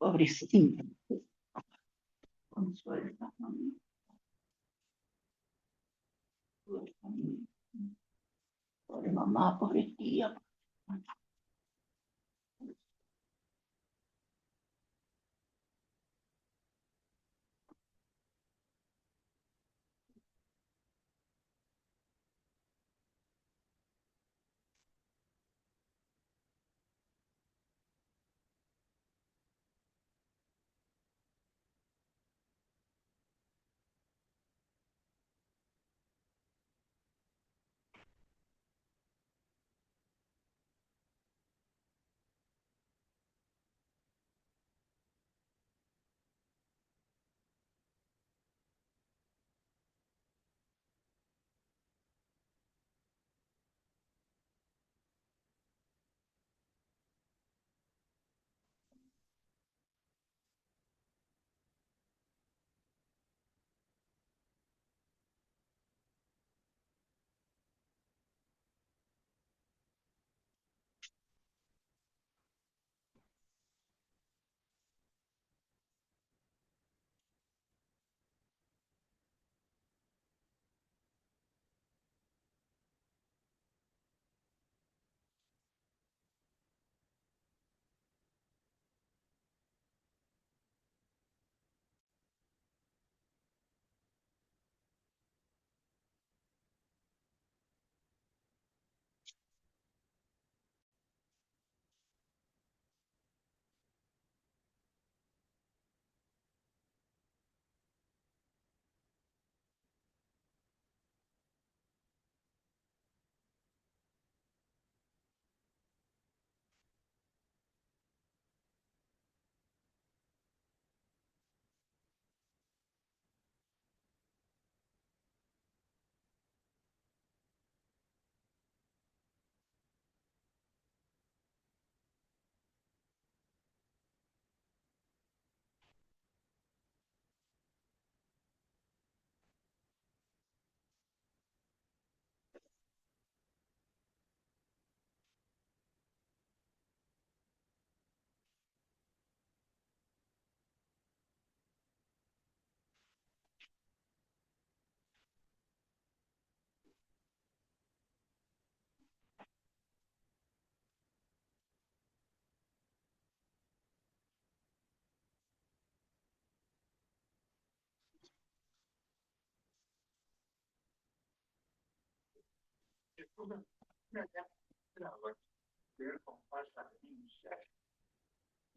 Pobrecita. Consuela, mami. Pobre mamá, pobre tía.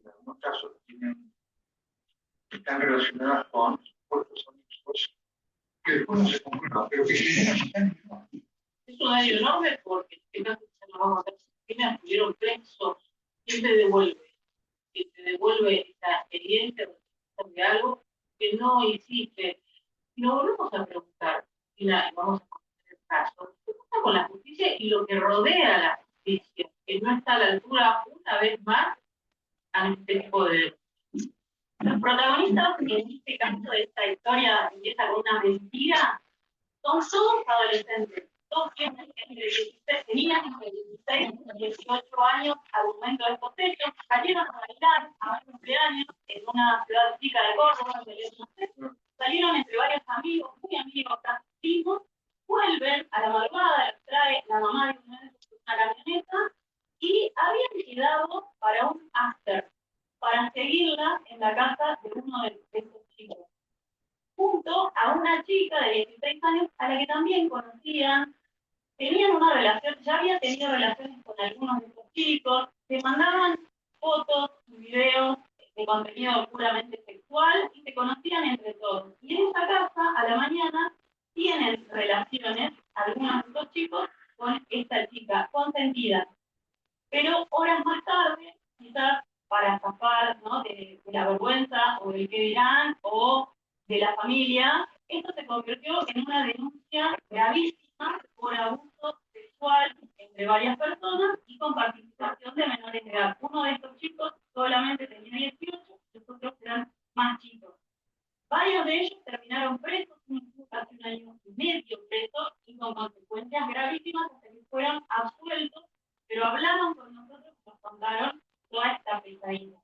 En algunos casos están relacionadas con cuerpos olímpicos que después no se comprueban, pero que generan. Es un daño enorme porque si no lo vamos a hacer, si tuvieron plexo, ¿quién te devuelve esa experiencia de algo que no hiciste? Y nos volvemos a preguntar, y vamos a conocer el caso, ¿qué pasa con la justicia y lo que rodea a la justicia? Que no está a la altura, una vez más, a este tipo de... Los protagonistas, en este caso de esta historia, empieza con una mentira, son todos adolescentes, todos tienen tenían entre 16 y 18 años al momento de estos hechos, salieron a bailar a un cumpleaños en una ciudad chica de Córdoba, salieron entre varios amigos, muy amigos, casi primos, vuelven a la madrugada, los trae la mamá de una camioneta y habían quedado para un after, para seguirla en la casa de uno de estos chicos, junto a una chica de 16 años a la que también conocían, tenían una relación, ya había tenido relaciones con algunos de estos chicos, se mandaban fotos, videos de contenido puramente sexual y se conocían entre todos. Y en esa casa, a la mañana, tienen relaciones, algunos de estos chicos, con esta chica, consentida. Pero horas más tarde, quizás para zafar, ¿no?, de la vergüenza o del qué dirán o de la familia, esto se convirtió en una denuncia gravísima por abuso sexual entre varias personas y con participación de menores de edad. Uno de estos chicos solamente tenía 18, los otros eran más chicos. Varios de ellos terminaron presos, casi un año y medio presos y con consecuencias gravísimas hasta que fueron absueltos, pero hablaron con nosotros y nos contaron toda esta pesadilla.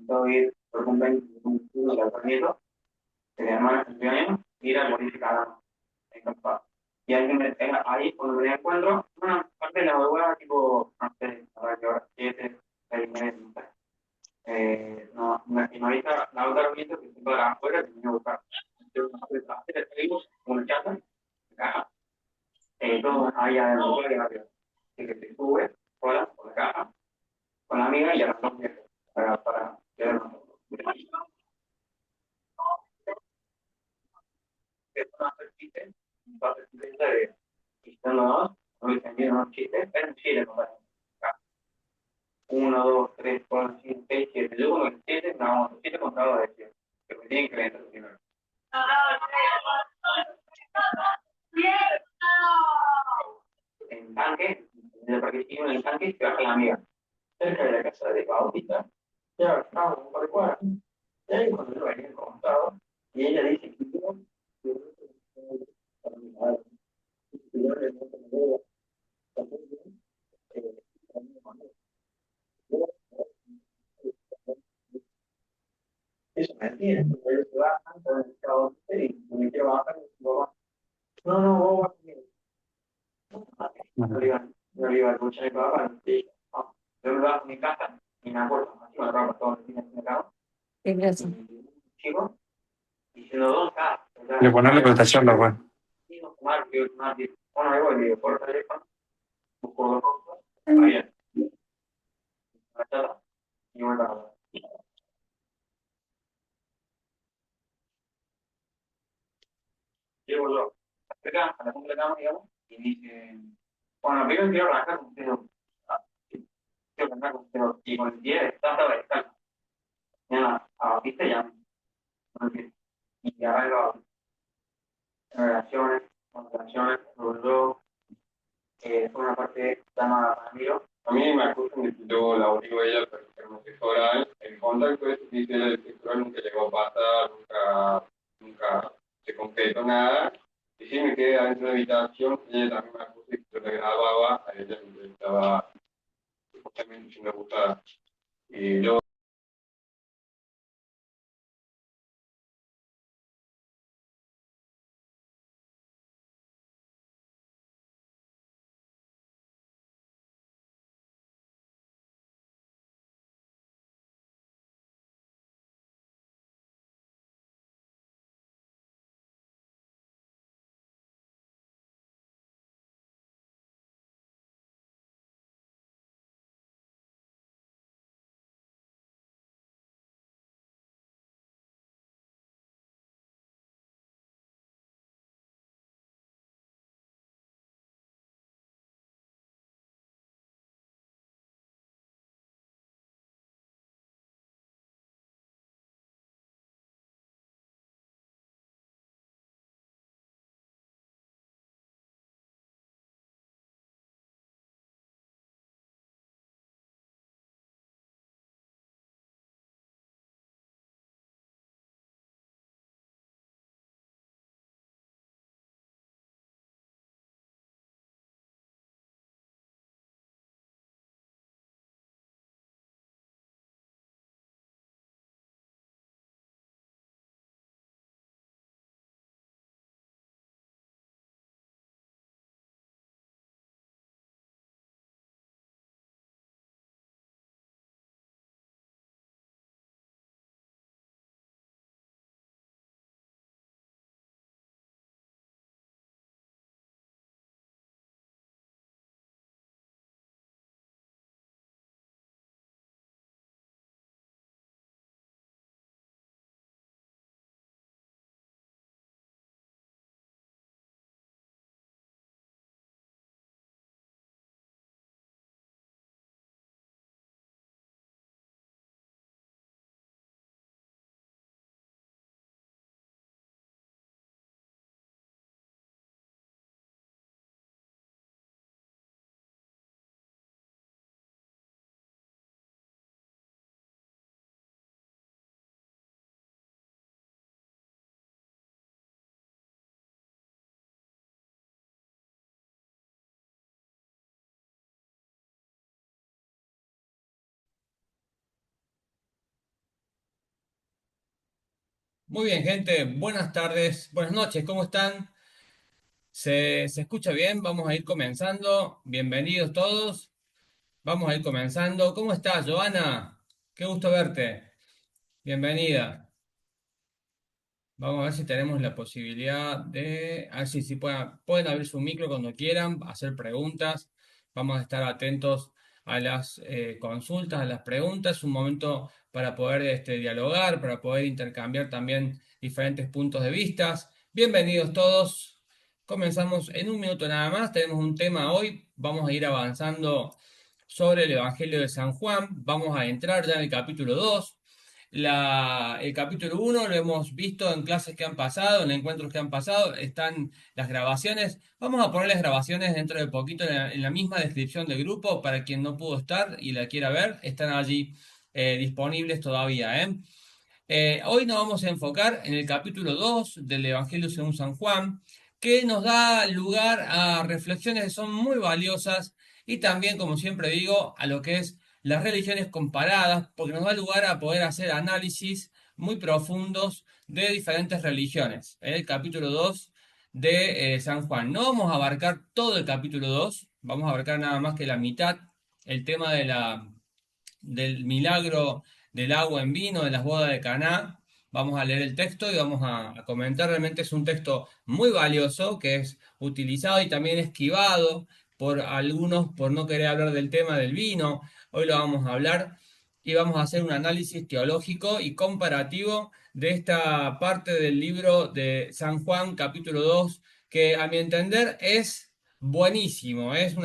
necesito ir por cumpleaños de otro nieto, que mi hermano cumplió años, ir al boliche cada en Campana. Y alguien me tenga ahí, cuando me encuentro, bueno, aparte de la hueá, tipo, no sé, a ver qué hora, 7, 6:30, no sé. No, y me avisa la otra herramienta que está para afuera, que viene a buscar. Yo, le pedimos una chata, caja, todo ahí adentro, todo ahí arriba. Así que se sube, sola, por la caja, con la amiga y ya la dos para quedar nosotros. Es una chistes, un par de chistes de visitándonos, no les envían unos chistes, pero en Chile, no. 1, 2, 3, 4, 5, 6, 7. Yo con los 7, no, los 7 contados de 100. Que me tienen que leer primero. En tanque, de parquecito en el tanque, se baja la amiga. Cerca de la casa de Bautista, ya estábamos un par de cuadras. Y ahí cuando yo venía contado, y ella dice que eso me entiende, porque ellos se bajan, se van a Estados Unidos y me quiero bajar, no, no, vos vas conmigo. No le iba a escuchar a mi papá, y yo me bajo a mi casa y me acuerdo, así me acuerdo todos los días en el mercado. Es eso. Chico, diciendo, ¿dónde está? Le pones la presentación, la web. Bueno, ahí voy, digo, por teléfono, busco dos cosas, ahí, la chata, y voy para atrás. Llego yo, acá, a la punta de la cama, digamos, y dice, bueno, primero quiero arrancar con usted, quiero arrancar con usted, y con el pie, está vertical. Ya, viste, ya, y arranco relaciones, constelaciones, luego fue una parte llamada Ramiro. A mí me acusan de que yo la obligo a ella para ser sexo oral. El contacto ese que hice el sexo oral nunca llegó a pasar, nunca se concretó nada. Y sí me quedé adentro de la habitación, y ella también me acusó de que yo la grababa, a ella le estaba supuestamente siendo abusada. Y yo Muy bien, gente. Buenas tardes, buenas noches, ¿cómo están? ¿Se escucha bien? Vamos a ir comenzando. Bienvenidos todos. Vamos a ir comenzando. ¿Cómo estás, Joana? Qué gusto verte. Bienvenida. Vamos a ver si tenemos la posibilidad de... A ver si pueden abrir su micro cuando quieran, hacer preguntas. Vamos a estar atentos a las consultas, a las preguntas. Un momento para poder dialogar, para poder intercambiar también diferentes puntos de vista. Bienvenidos todos. Comenzamos en un minuto nada más. Tenemos un tema hoy. Vamos a ir avanzando sobre el Evangelio de San Juan. Vamos a entrar ya en el capítulo 2. El capítulo 1 lo hemos visto en clases que han pasado, en encuentros que han pasado, están las grabaciones. Vamos a poner las grabaciones dentro de poquito en la misma descripción del grupo para quien no pudo estar y la quiera ver, están allí disponibles todavía, ¿eh? Hoy nos vamos a enfocar en el capítulo 2 del Evangelio según San Juan, que nos da lugar a reflexiones que son muy valiosas y también, como siempre digo, a lo que es las religiones comparadas, porque nos da lugar a poder hacer análisis muy profundos de diferentes religiones. El capítulo 2 de San Juan. No vamos a abarcar todo el capítulo 2, vamos a abarcar nada más que la mitad, el tema del milagro del agua en vino de las bodas de Caná. Vamos a leer el texto y vamos a comentar. Realmente es un texto muy valioso que es utilizado y también esquivado por algunos por no querer hablar del tema del vino. Hoy lo vamos a hablar y vamos a hacer un análisis teológico y comparativo de esta parte del libro de San Juan, capítulo 2, que a mi entender es buenísimo. Es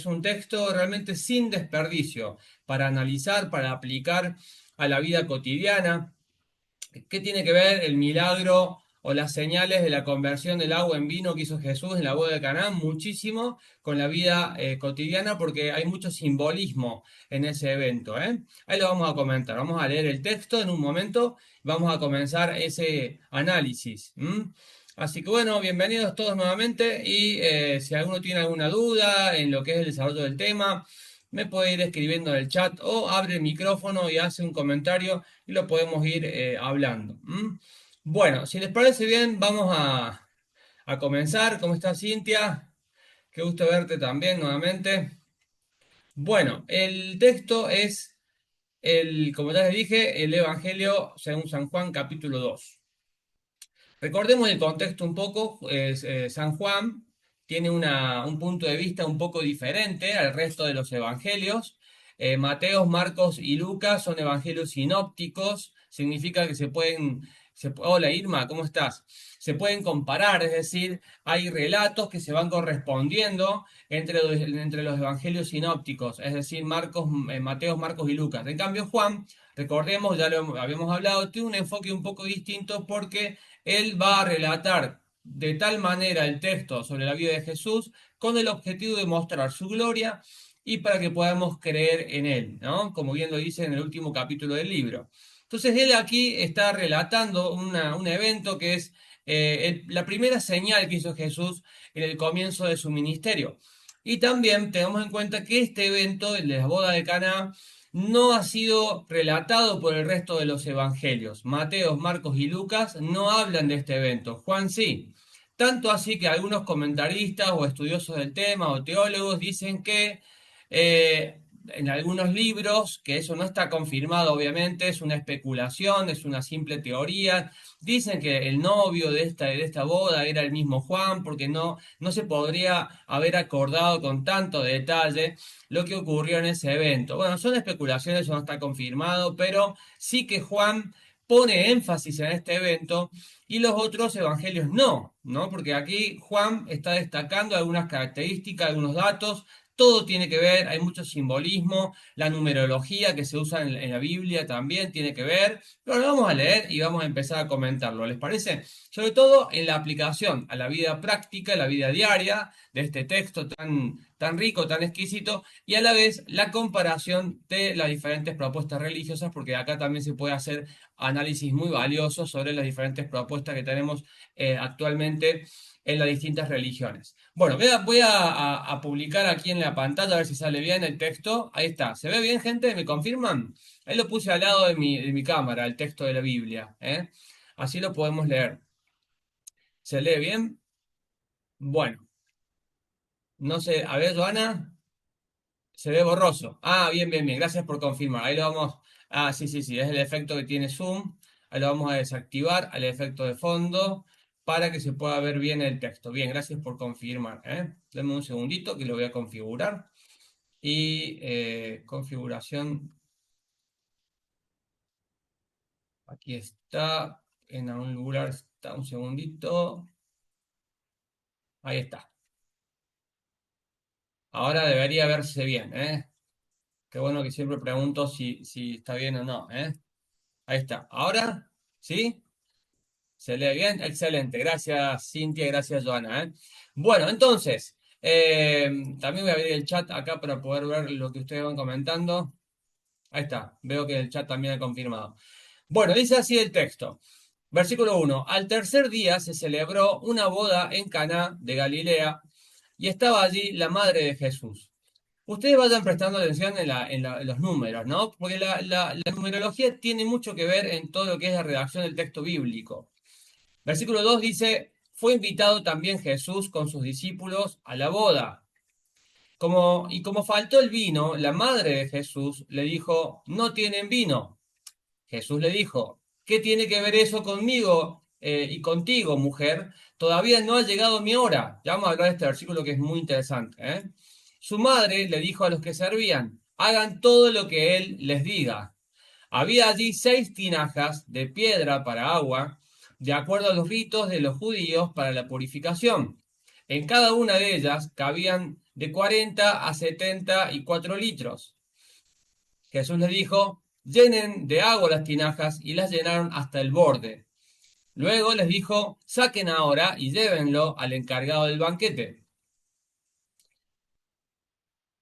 un texto realmente sin desperdicio para analizar, para aplicar a la vida cotidiana. ¿Qué tiene que ver el milagro o las señales de la conversión del agua en vino que hizo Jesús en la boda de Caná? Muchísimo con la vida cotidiana porque hay mucho simbolismo en ese evento, ¿eh? Ahí lo vamos a comentar. Vamos a leer el texto en un momento. Vamos a comenzar ese análisis. Así que bueno, bienvenidos todos nuevamente y si alguno tiene alguna duda en lo que es el desarrollo del tema, me puede ir escribiendo en el chat o abre el micrófono y hace un comentario y lo podemos ir hablando. Bueno, si les parece bien, vamos a comenzar. ¿Cómo está Cintia? Qué gusto verte también nuevamente. Bueno, el texto es, como ya les dije, el Evangelio según San Juan, capítulo 2. Recordemos el contexto un poco. San Juan tiene un punto de vista un poco diferente al resto de los evangelios. Mateo, Marcos y Lucas son evangelios sinópticos, significa que hola Irma, ¿cómo estás? Se pueden comparar, es decir, hay relatos que se van correspondiendo entre los evangelios sinópticos, es decir, Mateo, Marcos y Lucas. En cambio, Juan, recordemos, ya lo habíamos hablado, tiene un enfoque un poco distinto porque él va a relatar de tal manera el texto sobre la vida de Jesús con el objetivo de mostrar su gloria y para que podamos creer en él, ¿no? Como bien lo dice en el último capítulo del libro. Entonces él aquí está relatando un evento que es la primera señal que hizo Jesús en el comienzo de su ministerio. Y también tenemos en cuenta que este evento, el de la boda de Caná, no ha sido relatado por el resto de los evangelios. Mateo, Marcos y Lucas no hablan de este evento. Juan sí. Tanto así que algunos comentaristas o estudiosos del tema o teólogos dicen que en algunos libros, que eso no está confirmado obviamente, es una especulación, es una simple teoría, dicen que el novio de esta boda era el mismo Juan, porque no se podría haber acordado con tanto detalle lo que ocurrió en ese evento. Bueno, son especulaciones, eso no está confirmado, pero sí que Juan pone énfasis en este evento y los otros evangelios no, porque aquí Juan está destacando algunas características, algunos datos. Todo tiene que ver, hay mucho simbolismo, la numerología que se usa en la Biblia también tiene que ver, pero lo vamos a leer y vamos a empezar a comentarlo, ¿les parece? Sobre todo en la aplicación a la vida práctica, a la vida diaria de este texto tan rico, tan exquisito, y a la vez la comparación de las diferentes propuestas religiosas, porque acá también se puede hacer análisis muy valiosos sobre las diferentes propuestas que tenemos actualmente en las distintas religiones. Bueno, voy a publicar aquí en la pantalla a ver si sale bien el texto. Ahí está. ¿Se ve bien, gente? ¿Me confirman? Ahí lo puse al lado de mi cámara, el texto de la Biblia, ¿eh? Así lo podemos leer. ¿Se lee bien? Bueno, no sé, a ver, Joana, se ve borroso. Ah, bien, bien, bien, gracias por confirmar. Ahí lo vamos. Ah, sí, sí, sí, es el efecto que tiene Zoom. Ahí lo vamos a desactivar, al efecto de fondo, para que se pueda ver bien el texto. Bien, gracias por confirmar, ¿eh? Denme un segundito que lo voy a configurar. Y configuración, aquí está, en Angular está, un segundito. Ahí está. Ahora debería verse bien, ¿eh? Qué bueno que siempre pregunto si está bien o no, ¿eh? Ahí está. ¿Ahora? ¿Sí? ¿Se lee bien? Excelente. Gracias, Cintia, gracias, Joana, ¿eh? Bueno, entonces, también voy a abrir el chat acá para poder ver lo que ustedes van comentando. Ahí está. Veo que el chat también ha confirmado. Bueno, dice así el texto. Versículo 1. Al tercer día se celebró una boda en Caná de Galilea y estaba allí la madre de Jesús. Ustedes vayan prestando atención en los números, ¿no? Porque la numerología tiene mucho que ver en todo lo que es la redacción del texto bíblico. Versículo 2 dice, fue invitado también Jesús con sus discípulos a la boda. Como faltó el vino, la madre de Jesús le dijo, no tienen vino. Jesús le dijo, ¿qué tiene que ver eso conmigo y contigo, mujer? Todavía no ha llegado mi hora. Ya vamos a hablar de este versículo que es muy interesante, ¿eh? Su madre le dijo a los que servían, hagan todo lo que él les diga. Había allí 6 tinajas de piedra para agua, de acuerdo a los ritos de los judíos para la purificación. En cada una de ellas cabían de 40 a 74 litros. Jesús les dijo, llenen de agua las tinajas y las llenaron hasta el borde. Luego les dijo, saquen ahora y llévenlo al encargado del banquete.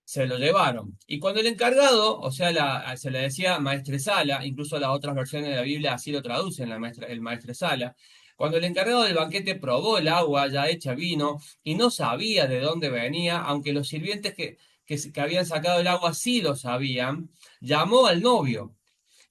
Se lo llevaron. Y cuando el encargado, o sea, se le decía maestresala, incluso las otras versiones de la Biblia así lo traducen, el maestresala, cuando el encargado del banquete probó el agua ya hecha vino y no sabía de dónde venía, aunque los sirvientes que habían sacado el agua sí lo sabían, llamó al novio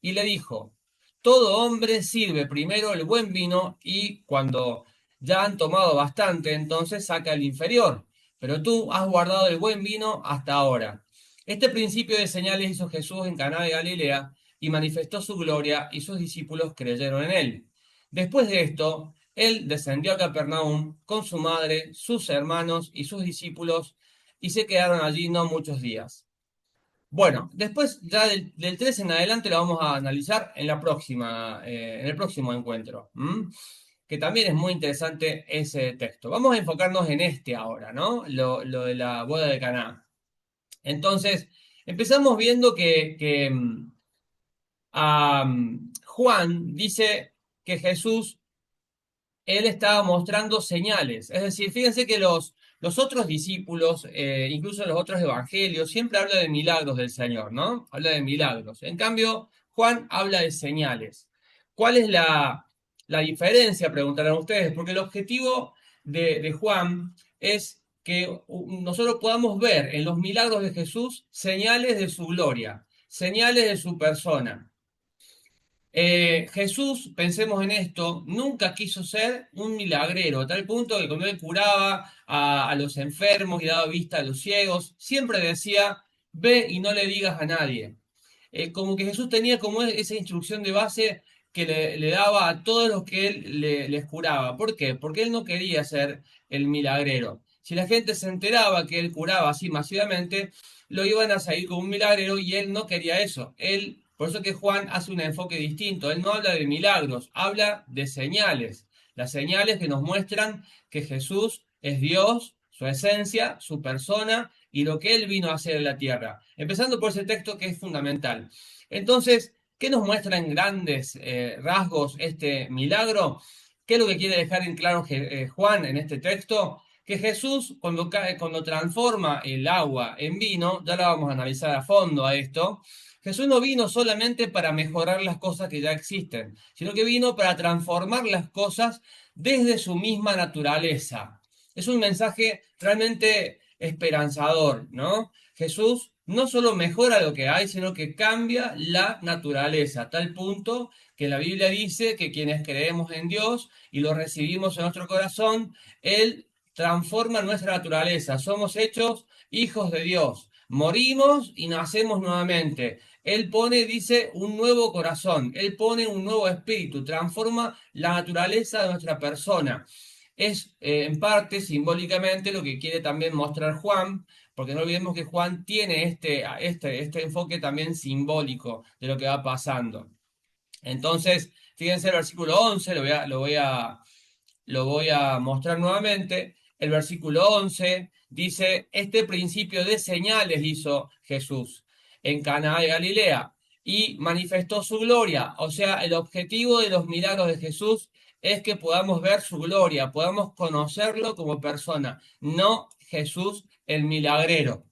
y le dijo, todo hombre sirve primero el buen vino y cuando ya han tomado bastante, entonces saca el inferior. Pero tú has guardado el buen vino hasta ahora. Este principio de señales hizo Jesús en Caná de Galilea y manifestó su gloria y sus discípulos creyeron en él. Después de esto, él descendió a Capernaum con su madre, sus hermanos y sus discípulos y se quedaron allí no muchos días. Bueno, después ya del 3 en adelante lo vamos a analizar en en el próximo encuentro, que también es muy interesante ese texto. Vamos a enfocarnos en este ahora, ¿no? Lo de la boda de Caná. Entonces, empezamos viendo que Juan dice que Jesús él estaba mostrando señales. Es decir, fíjense que los otros discípulos, incluso en los otros evangelios, siempre habla de milagros del Señor, ¿no? Habla de milagros. En cambio, Juan habla de señales. ¿Cuál es la diferencia? Preguntarán ustedes, porque el objetivo de Juan es que nosotros podamos ver en los milagros de Jesús señales de su gloria, señales de su persona. Jesús, pensemos en esto, nunca quiso ser un milagrero, a tal punto que cuando él curaba a los enfermos y daba vista a los ciegos, siempre decía, ve y no le digas a nadie. Como que Jesús tenía como esa instrucción de base que le daba a todos los que él les curaba. ¿Por qué? Porque él no quería ser el milagrero. Si la gente se enteraba que él curaba así masivamente, lo iban a seguir como un milagrero y él no quería eso. Por eso que Juan hace un enfoque distinto. Él no habla de milagros, habla de señales. Las señales que nos muestran que Jesús es Dios, su esencia, su persona y lo que él vino a hacer en la tierra. Empezando por ese texto que es fundamental. Entonces, ¿qué nos muestra en grandes rasgos este milagro? ¿Qué es lo que quiere dejar en claro Juan en este texto? Que Jesús, cuando transforma el agua en vino, ya lo vamos a analizar a fondo a esto, Jesús no vino solamente para mejorar las cosas que ya existen, sino que vino para transformar las cosas desde su misma naturaleza. Es un mensaje realmente esperanzador, ¿no? Jesús no solo mejora lo que hay, sino que cambia la naturaleza, a tal punto que la Biblia dice que quienes creemos en Dios y lo recibimos en nuestro corazón, Él transforma nuestra naturaleza, somos hechos hijos de Dios, morimos y nacemos nuevamente. Él pone, dice, un nuevo corazón, Él pone un nuevo espíritu, transforma la naturaleza de nuestra persona. Es en parte simbólicamente lo que quiere también mostrar Juan, porque no olvidemos que Juan tiene este enfoque también simbólico de lo que va pasando. Entonces, fíjense el versículo 11, lo voy a mostrar nuevamente. El versículo 11 dice, este principio de señales hizo Jesús en Caná de Galilea y manifestó su gloria. O sea, el objetivo de los milagros de Jesús es que podamos ver su gloria, podamos conocerlo como persona, no Jesús el milagrero.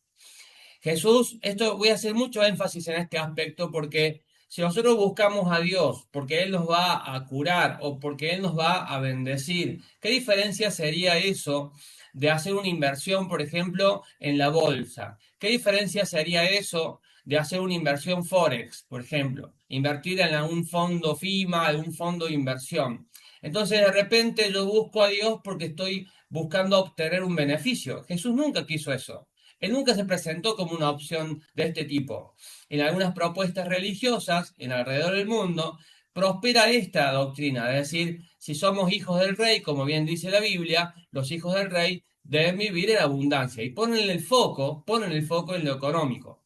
Jesús, esto voy a hacer mucho énfasis en este aspecto porque si nosotros buscamos a Dios porque Él nos va a curar o porque Él nos va a bendecir, ¿qué diferencia sería eso de hacer una inversión, por ejemplo, en la bolsa? ¿Qué diferencia sería eso de hacer una inversión Forex, por ejemplo? Invertir en algún fondo FIMA, algún fondo de inversión. Entonces, de repente yo busco a Dios porque estoy buscando obtener un beneficio. Jesús nunca quiso eso. Él nunca se presentó como una opción de este tipo. En algunas propuestas religiosas, en alrededor del mundo, prospera esta doctrina, es decir, si somos hijos del rey, como bien dice la Biblia, los hijos del rey deben vivir en abundancia y ponen el foco en lo económico,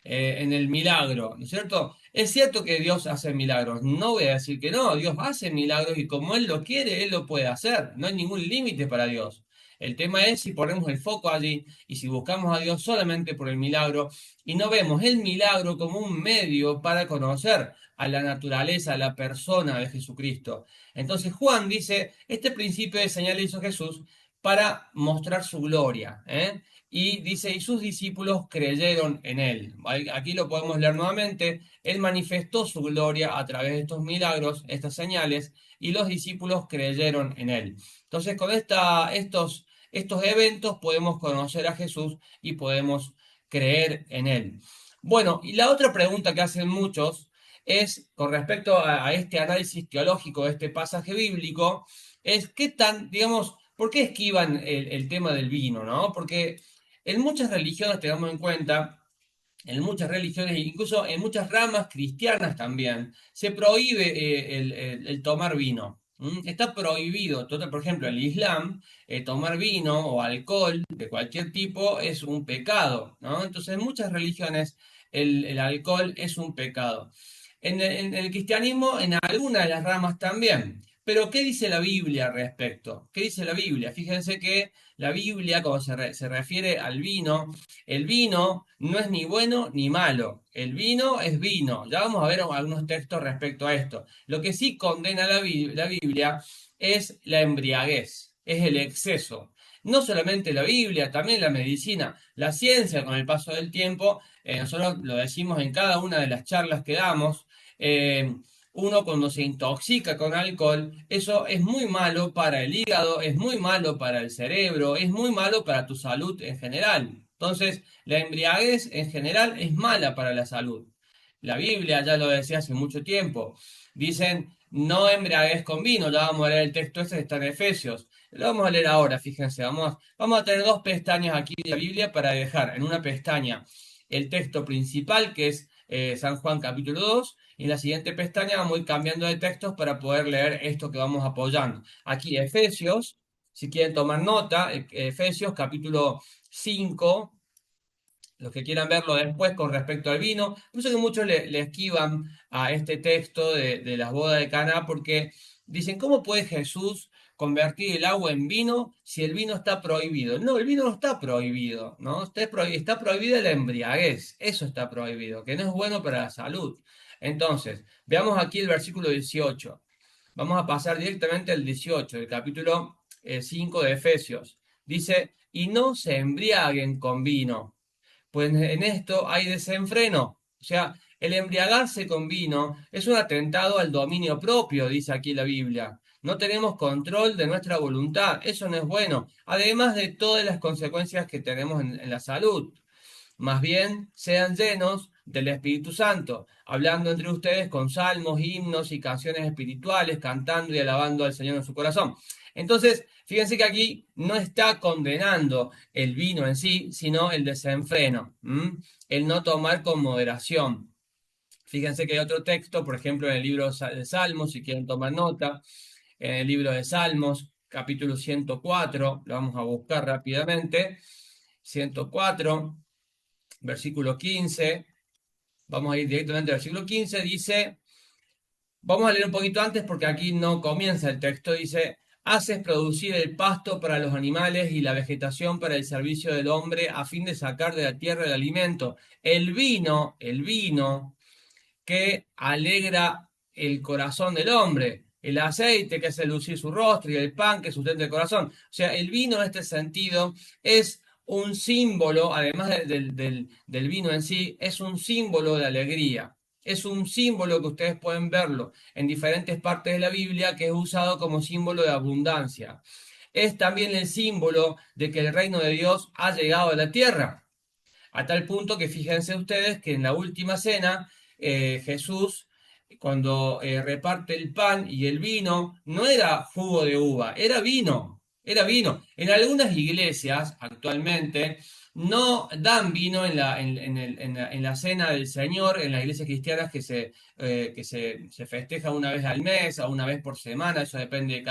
en el milagro, ¿no es cierto? Es cierto que Dios hace milagros, no voy a decir que no, Dios hace milagros y como Él lo quiere, Él lo puede hacer, no hay ningún límite para Dios. El tema es si ponemos el foco allí y si buscamos a Dios solamente por el milagro y no vemos el milagro como un medio para conocer a la naturaleza, a la persona de Jesucristo. Entonces Juan dice, este principio de señal hizo Jesús para mostrar su gloria, ¿eh? Y dice, y sus discípulos creyeron en él. Aquí lo podemos leer nuevamente. Él manifestó su gloria a través de estos milagros, estas señales, y los discípulos creyeron en él. Entonces, con estos eventos podemos conocer a Jesús y podemos creer en él. Bueno, y la otra pregunta que hacen muchos es, con respecto a este análisis teológico de este pasaje bíblico, es qué tan, digamos, ¿por qué esquivan el tema del vino, no? Porque en muchas religiones, tengamos en cuenta, en muchas religiones, incluso en muchas ramas cristianas también, se prohíbe el tomar vino. Está prohibido. Entonces, por ejemplo, en el Islam, tomar vino o alcohol de cualquier tipo es un pecado, ¿no? Entonces, en muchas religiones el alcohol es un pecado. En el cristianismo, en algunas de las ramas también. Pero, ¿qué dice la Biblia al respecto? ¿Qué dice la Biblia? Fíjense que la Biblia, cuando se refiere al vino, el vino no es ni bueno ni malo. El vino es vino. Ya vamos a ver algunos textos respecto a esto. Lo que sí condena la Biblia es la embriaguez, es el exceso. No solamente la Biblia, también la medicina, la ciencia con el paso del tiempo, nosotros lo decimos en cada una de las charlas que damos, uno cuando se intoxica con alcohol, eso es muy malo para el hígado, es muy malo para el cerebro, es muy malo para tu salud en general. Entonces, la embriaguez en general es mala para la salud. La Biblia ya lo decía hace mucho tiempo. Dicen, no embriaguez con vino. Ya vamos a leer el texto ese que está en Efesios. Lo vamos a leer ahora, fíjense. Vamos a tener dos pestañas aquí de la Biblia para dejar en una pestaña el texto principal, que es San Juan capítulo 2, y en la siguiente pestaña vamos a ir cambiando de textos para poder leer esto que vamos apoyando. Aquí Efesios, si quieren tomar nota, Efesios capítulo 5, los que quieran verlo después con respecto al vino. Por eso que muchos le esquivan a este texto de las bodas de Caná, porque dicen, ¿cómo puede Jesús convertir el agua en vino si el vino está prohibido? No, el vino no está prohibido, ¿no? Está prohibida la embriaguez, eso está prohibido, que no es bueno para la salud. Entonces, veamos aquí el versículo 18. Vamos a pasar directamente al 18, del capítulo 5 de Efesios. Dice, y no se embriaguen con vino, pues en esto hay desenfreno. O sea, el embriagarse con vino es un atentado al dominio propio, dice aquí la Biblia. no tenemos control de nuestra voluntad, eso no es bueno, además de todas las consecuencias que tenemos en la salud. Más bien, sean llenos del Espíritu Santo, hablando entre ustedes con salmos, himnos y canciones espirituales, cantando y alabando al Señor en su corazón. Entonces, fíjense que aquí no está condenando el vino en sí, sino el desenfreno, el no tomar con moderación. Fíjense que hay otro texto, por ejemplo, en el libro de Salmos, si quieren tomar nota, en el libro de Salmos, capítulo 104, lo vamos a buscar rápidamente, 104, versículo 15, vamos a ir directamente al versículo 15, dice, vamos a leer un poquito antes porque aquí no comienza el texto, dice, haces producir el pasto para los animales y la vegetación para el servicio del hombre a fin de sacar de la tierra el alimento. El vino que alegra el corazón del hombre, el aceite que hace lucir su rostro y el pan que sustenta el corazón. O sea, el vino en este sentido es un símbolo, además del vino en sí, es un símbolo de alegría. Es un símbolo que ustedes pueden verlo en diferentes partes de la Biblia que es usado como símbolo de abundancia. Es también el símbolo de que el reino de Dios ha llegado a la tierra. A tal punto que fíjense ustedes que en la última cena Jesús, cuando reparte el pan y el vino, no era jugo de uva, era vino, era vino. En algunas iglesias actualmente no dan vino en la cena del Señor, en las iglesias cristianas que se festeja una vez al mes o una vez por semana, eso depende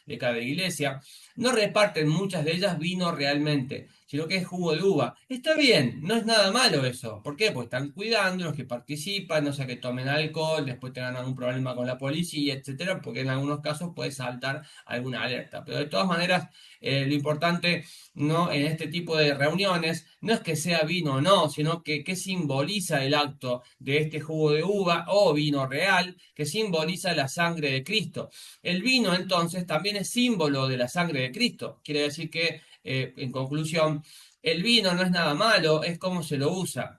de cada iglesia. No reparten muchas de ellas vino realmente, sino que es jugo de uva. Está bien, no es nada malo eso. ¿Por qué? Pues están cuidando los que participan, no sea que tomen alcohol, después tengan algún problema con la policía, etcétera, porque en algunos casos puede saltar alguna alerta. Pero de todas maneras, lo importante no en este tipo de reuniones no es que sea vino o no, sino que qué simboliza el acto de este jugo de uva o vino real, que simboliza la sangre de Cristo. El vino entonces también es símbolo de la sangre de Cristo. Quiere decir que en conclusión, el vino no es nada malo, es cómo se lo usa.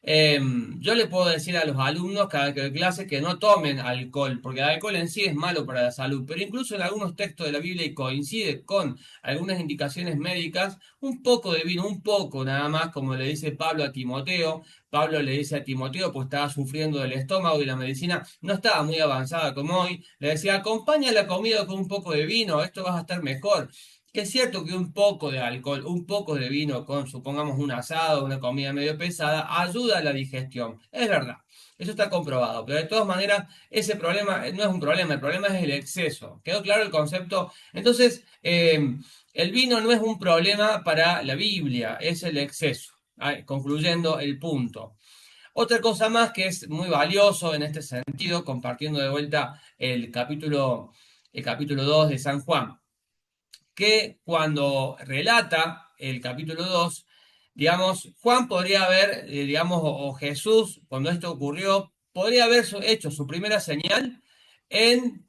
Yo le puedo decir a los alumnos cada vez que doy clase que no tomen alcohol, porque el alcohol en sí es malo para la salud, pero incluso en algunos textos de la Biblia y coincide con algunas indicaciones médicas, un poco de vino, un poco nada más, como le dice Pablo a Timoteo. Pablo le dice a Timoteo, pues estaba sufriendo del estómago y la medicina no estaba muy avanzada como hoy, le decía, acompaña la comida con un poco de vino, esto vas a estar mejor. Que es cierto que un poco de alcohol, un poco de vino con, supongamos, un asado, una comida medio pesada, ayuda a la digestión. Es verdad, eso está comprobado. Pero de todas maneras, ese problema no es un problema, el problema es el exceso. ¿Quedó claro el concepto? Entonces, el vino no es un problema para la Biblia, es el exceso. Concluyendo el punto. Otra cosa más que es muy valioso en este sentido, compartiendo de vuelta el capítulo 2 de San Juan, que cuando relata el capítulo 2, digamos, Juan podría haber, digamos, o Jesús, cuando esto ocurrió, podría haber hecho su primera señal en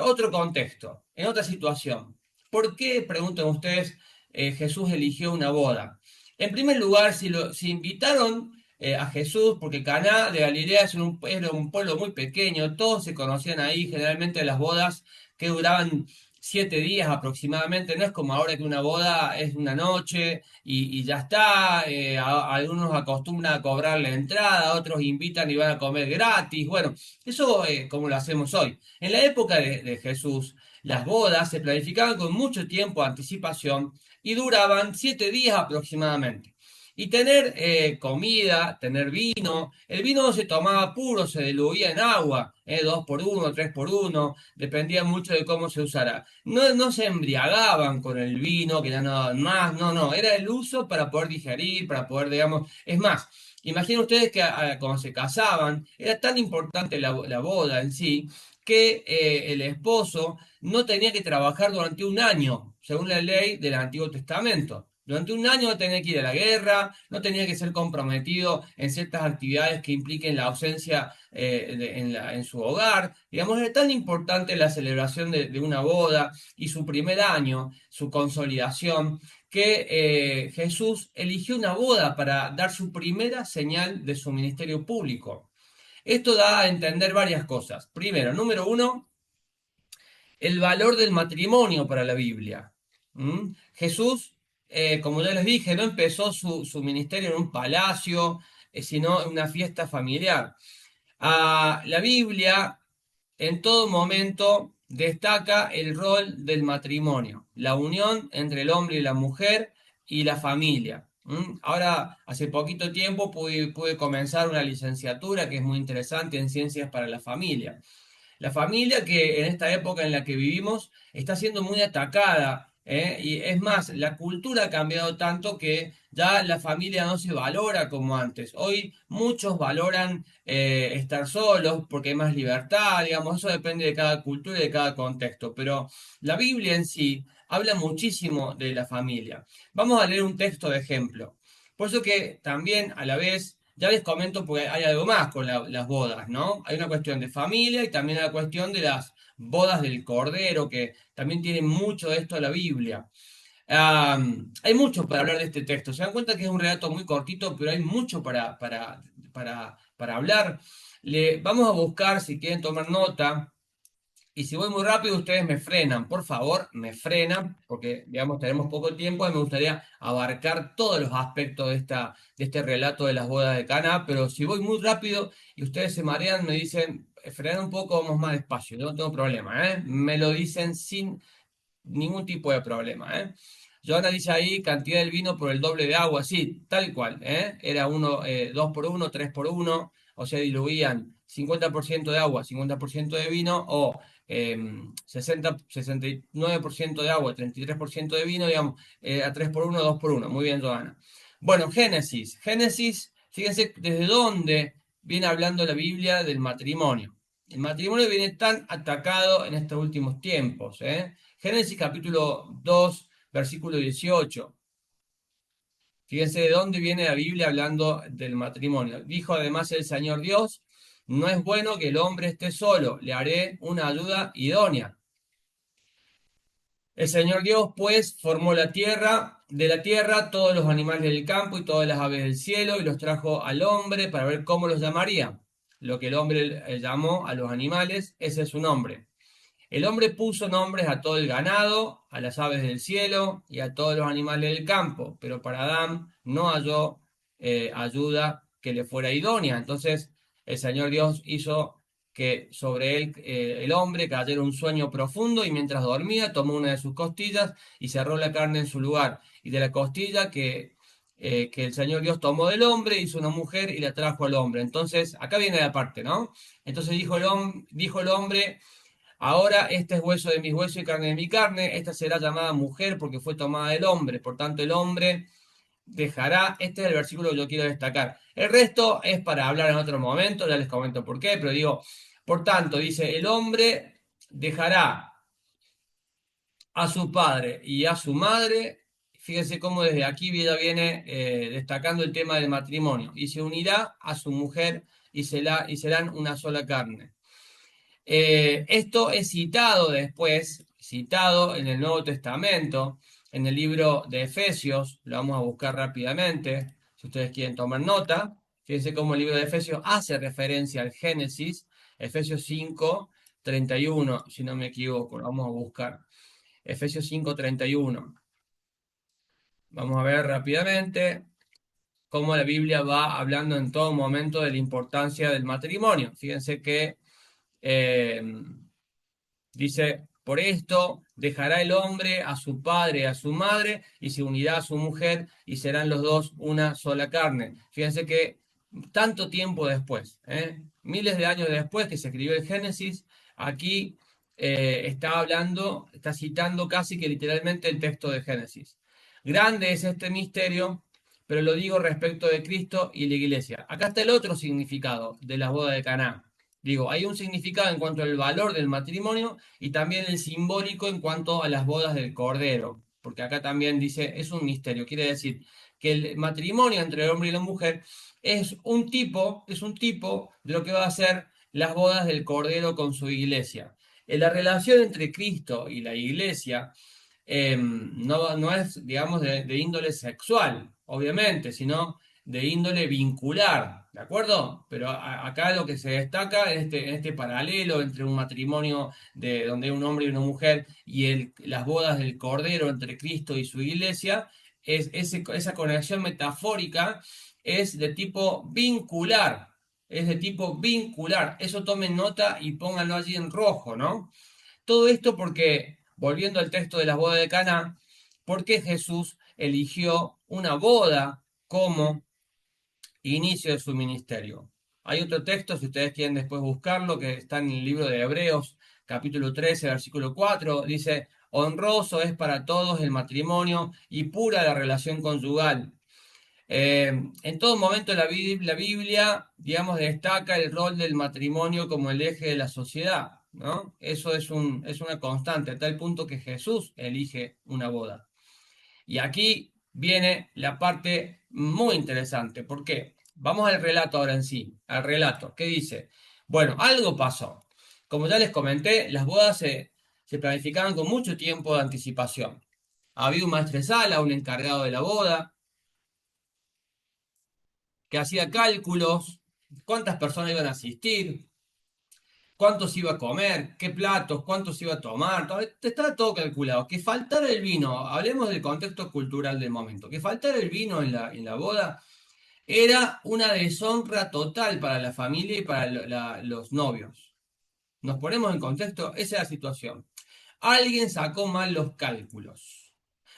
otro contexto, en otra situación. ¿Por qué, preguntan ustedes, Jesús eligió una boda? En primer lugar, si invitaron a Jesús, porque Caná de Galilea era un pueblo muy pequeño, todos se conocían ahí, generalmente las bodas que duraban 7 días aproximadamente, no es como ahora que una boda es una noche y ya está, algunos acostumbran a cobrar la entrada, otros invitan y van a comer gratis, bueno, eso como lo hacemos hoy. En la época de Jesús, las bodas se planificaban con mucho tiempo de anticipación y duraban 7 días aproximadamente. Y tener comida, tener vino, el vino no se tomaba puro, se diluía en agua, 2 por 1, 3 por 1, dependía mucho de cómo se usara. No, no se embriagaban con el vino, que ya no más, no, no, era el uso para poder digerir, para poder, digamos, es más. Imaginen ustedes que cuando se casaban, era tan importante la boda en sí, que el esposo no tenía que trabajar durante un año, según la ley del Antiguo Testamento. Durante un año no tenía que ir a la guerra, no tenía que ser comprometido en ciertas actividades que impliquen la ausencia en su hogar. Digamos, es tan importante la celebración de una boda y su primer año, su consolidación, que Jesús eligió una boda para dar su primera señal de su ministerio público. Esto da a entender varias cosas. Primero, número uno, el valor del matrimonio para la Biblia. Jesús, como ya les dije, no empezó su ministerio en un palacio, sino en una fiesta familiar. La Biblia en todo momento destaca el rol del matrimonio, la unión entre el hombre y la mujer y la familia. Ahora, hace poquito tiempo pude comenzar una licenciatura que es muy interesante en ciencias para la familia. La familia que en esta época en la que vivimos está siendo muy atacada, ¿eh? Y es más, la cultura ha cambiado tanto que ya la familia no se valora como antes. Hoy muchos valoran estar solos porque hay más libertad, digamos, eso depende de cada cultura y de cada contexto, pero la Biblia en sí habla muchísimo de la familia. Vamos a leer un texto de ejemplo. Por eso que también a la vez ya les comento porque hay algo más con las bodas, ¿no? Hay una cuestión de familia y también la cuestión de las bodas del Cordero, que también tiene mucho de esto de la Biblia. Hay mucho para hablar de este texto. Se dan cuenta que es un relato muy cortito, pero hay mucho para hablar. Vamos a buscar, si quieren tomar nota, y si voy muy rápido, ustedes me frenan, por favor, me frenan, porque, digamos, tenemos poco tiempo y me gustaría abarcar todos los aspectos de este relato de las bodas de Caná, pero si voy muy rápido y ustedes se marean, me dicen, frenan un poco, vamos más despacio, yo no tengo problema, ¿eh? Me lo dicen sin ningún tipo de problema, ¿eh? Joana dice ahí, cantidad del vino por el doble de agua, sí, tal cual, ¿eh? Era 2 por 1, 3 por 1, o sea, diluían 50% de agua, 50% de vino, o 69% de agua, 33% de vino, digamos, a 3 por 1, 2 por 1. Muy bien, Joana. Bueno, Génesis. Génesis, fíjense desde dónde viene hablando la Biblia del matrimonio. El matrimonio viene tan atacado en estos últimos tiempos, ¿eh? Génesis capítulo 2, versículo 18. Fíjense de dónde viene la Biblia hablando del matrimonio. Dijo además el Señor Dios, no es bueno que el hombre esté solo, le haré una ayuda idónea. El Señor Dios, pues, formó de la tierra todos los animales del campo y todas las aves del cielo y los trajo al hombre para ver cómo los llamaría. Lo que el hombre llamó a los animales, ese es su nombre. El hombre puso nombres a todo el ganado, a las aves del cielo y a todos los animales del campo, pero para Adán no halló ayuda que le fuera idónea. Entonces el Señor Dios hizo que sobre él, el hombre, cayera un sueño profundo y mientras dormía tomó una de sus costillas y cerró la carne en su lugar. Y de la costilla que el Señor Dios tomó del hombre, hizo una mujer y la trajo al hombre. Entonces, acá viene la parte, ¿no? Entonces dijo el hombre: ahora este es hueso de mis huesos y carne de mi carne, esta será llamada mujer porque fue tomada del hombre, por tanto el hombre dejará, este es el versículo que yo quiero destacar. El resto es para hablar en otro momento, ya les comento por qué, pero digo, por tanto, dice, el hombre dejará a su padre y a su madre, fíjense cómo desde aquí ya viene destacando el tema del matrimonio, y se unirá a su mujer y serán una sola carne. Esto es citado después, citado en el Nuevo Testamento, en el libro de Efesios, lo vamos a buscar rápidamente, si ustedes quieren tomar nota. Fíjense cómo el libro de Efesios hace referencia al Génesis, Efesios 5, 31, si no me equivoco, lo vamos a buscar. Efesios 5, 31. Vamos a ver rápidamente cómo la Biblia va hablando en todo momento de la importancia del matrimonio. Fíjense que dice, por esto dejará el hombre a su padre y a su madre y se unirá a su mujer y serán los dos una sola carne. Fíjense que tanto tiempo después, miles de años después que se escribió el Génesis, aquí está citando casi que literalmente el texto de Génesis. Grande es este misterio, pero lo digo respecto de Cristo y la iglesia. Acá está el otro significado de las bodas de Caná. Digo, hay un significado en cuanto al valor del matrimonio y también el simbólico en cuanto a las bodas del Cordero, porque acá también dice, es un misterio, quiere decir que el matrimonio entre el hombre y la mujer es un tipo de lo que va a ser las bodas del Cordero con su iglesia. La relación entre Cristo y la iglesia no es, digamos, de índole sexual, obviamente, sino de índole vincular, ¿de acuerdo? Pero acá lo que se destaca en este paralelo entre un matrimonio donde hay un hombre y una mujer y las bodas del Cordero entre Cristo y su iglesia, esa conexión metafórica es de tipo vincular. Es de tipo vincular. Eso tomen nota y pónganlo allí en rojo, ¿no? Todo esto porque, volviendo al texto de las bodas de Caná, ¿por qué Jesús eligió una boda como inicio de su ministerio? Hay otro texto, si ustedes quieren después buscarlo, que está en el libro de Hebreos, capítulo 13, versículo 4, dice, honroso es para todos el matrimonio y pura la relación conyugal. En todo momento la Biblia, digamos, destaca el rol del matrimonio como el eje de la sociedad, ¿no? Eso es una constante, a tal punto que Jesús elige una boda. Y aquí viene la parte muy interesante. ¿Por qué? Vamos al relato ahora en sí, al relato. ¿Qué dice? Bueno, algo pasó. Como ya les comenté, las bodas se planificaban con mucho tiempo de anticipación. Había un maestresala, un encargado de la boda, que hacía cálculos, cuántas personas iban a asistir, cuántos iba a comer, qué platos, cuántos iba a tomar, estaba todo calculado. Que faltara el vino, hablemos del contexto cultural del momento, que faltara el vino en la boda era una deshonra total para la familia y para los novios. Nos ponemos en contexto, esa es la situación. Alguien sacó mal los cálculos.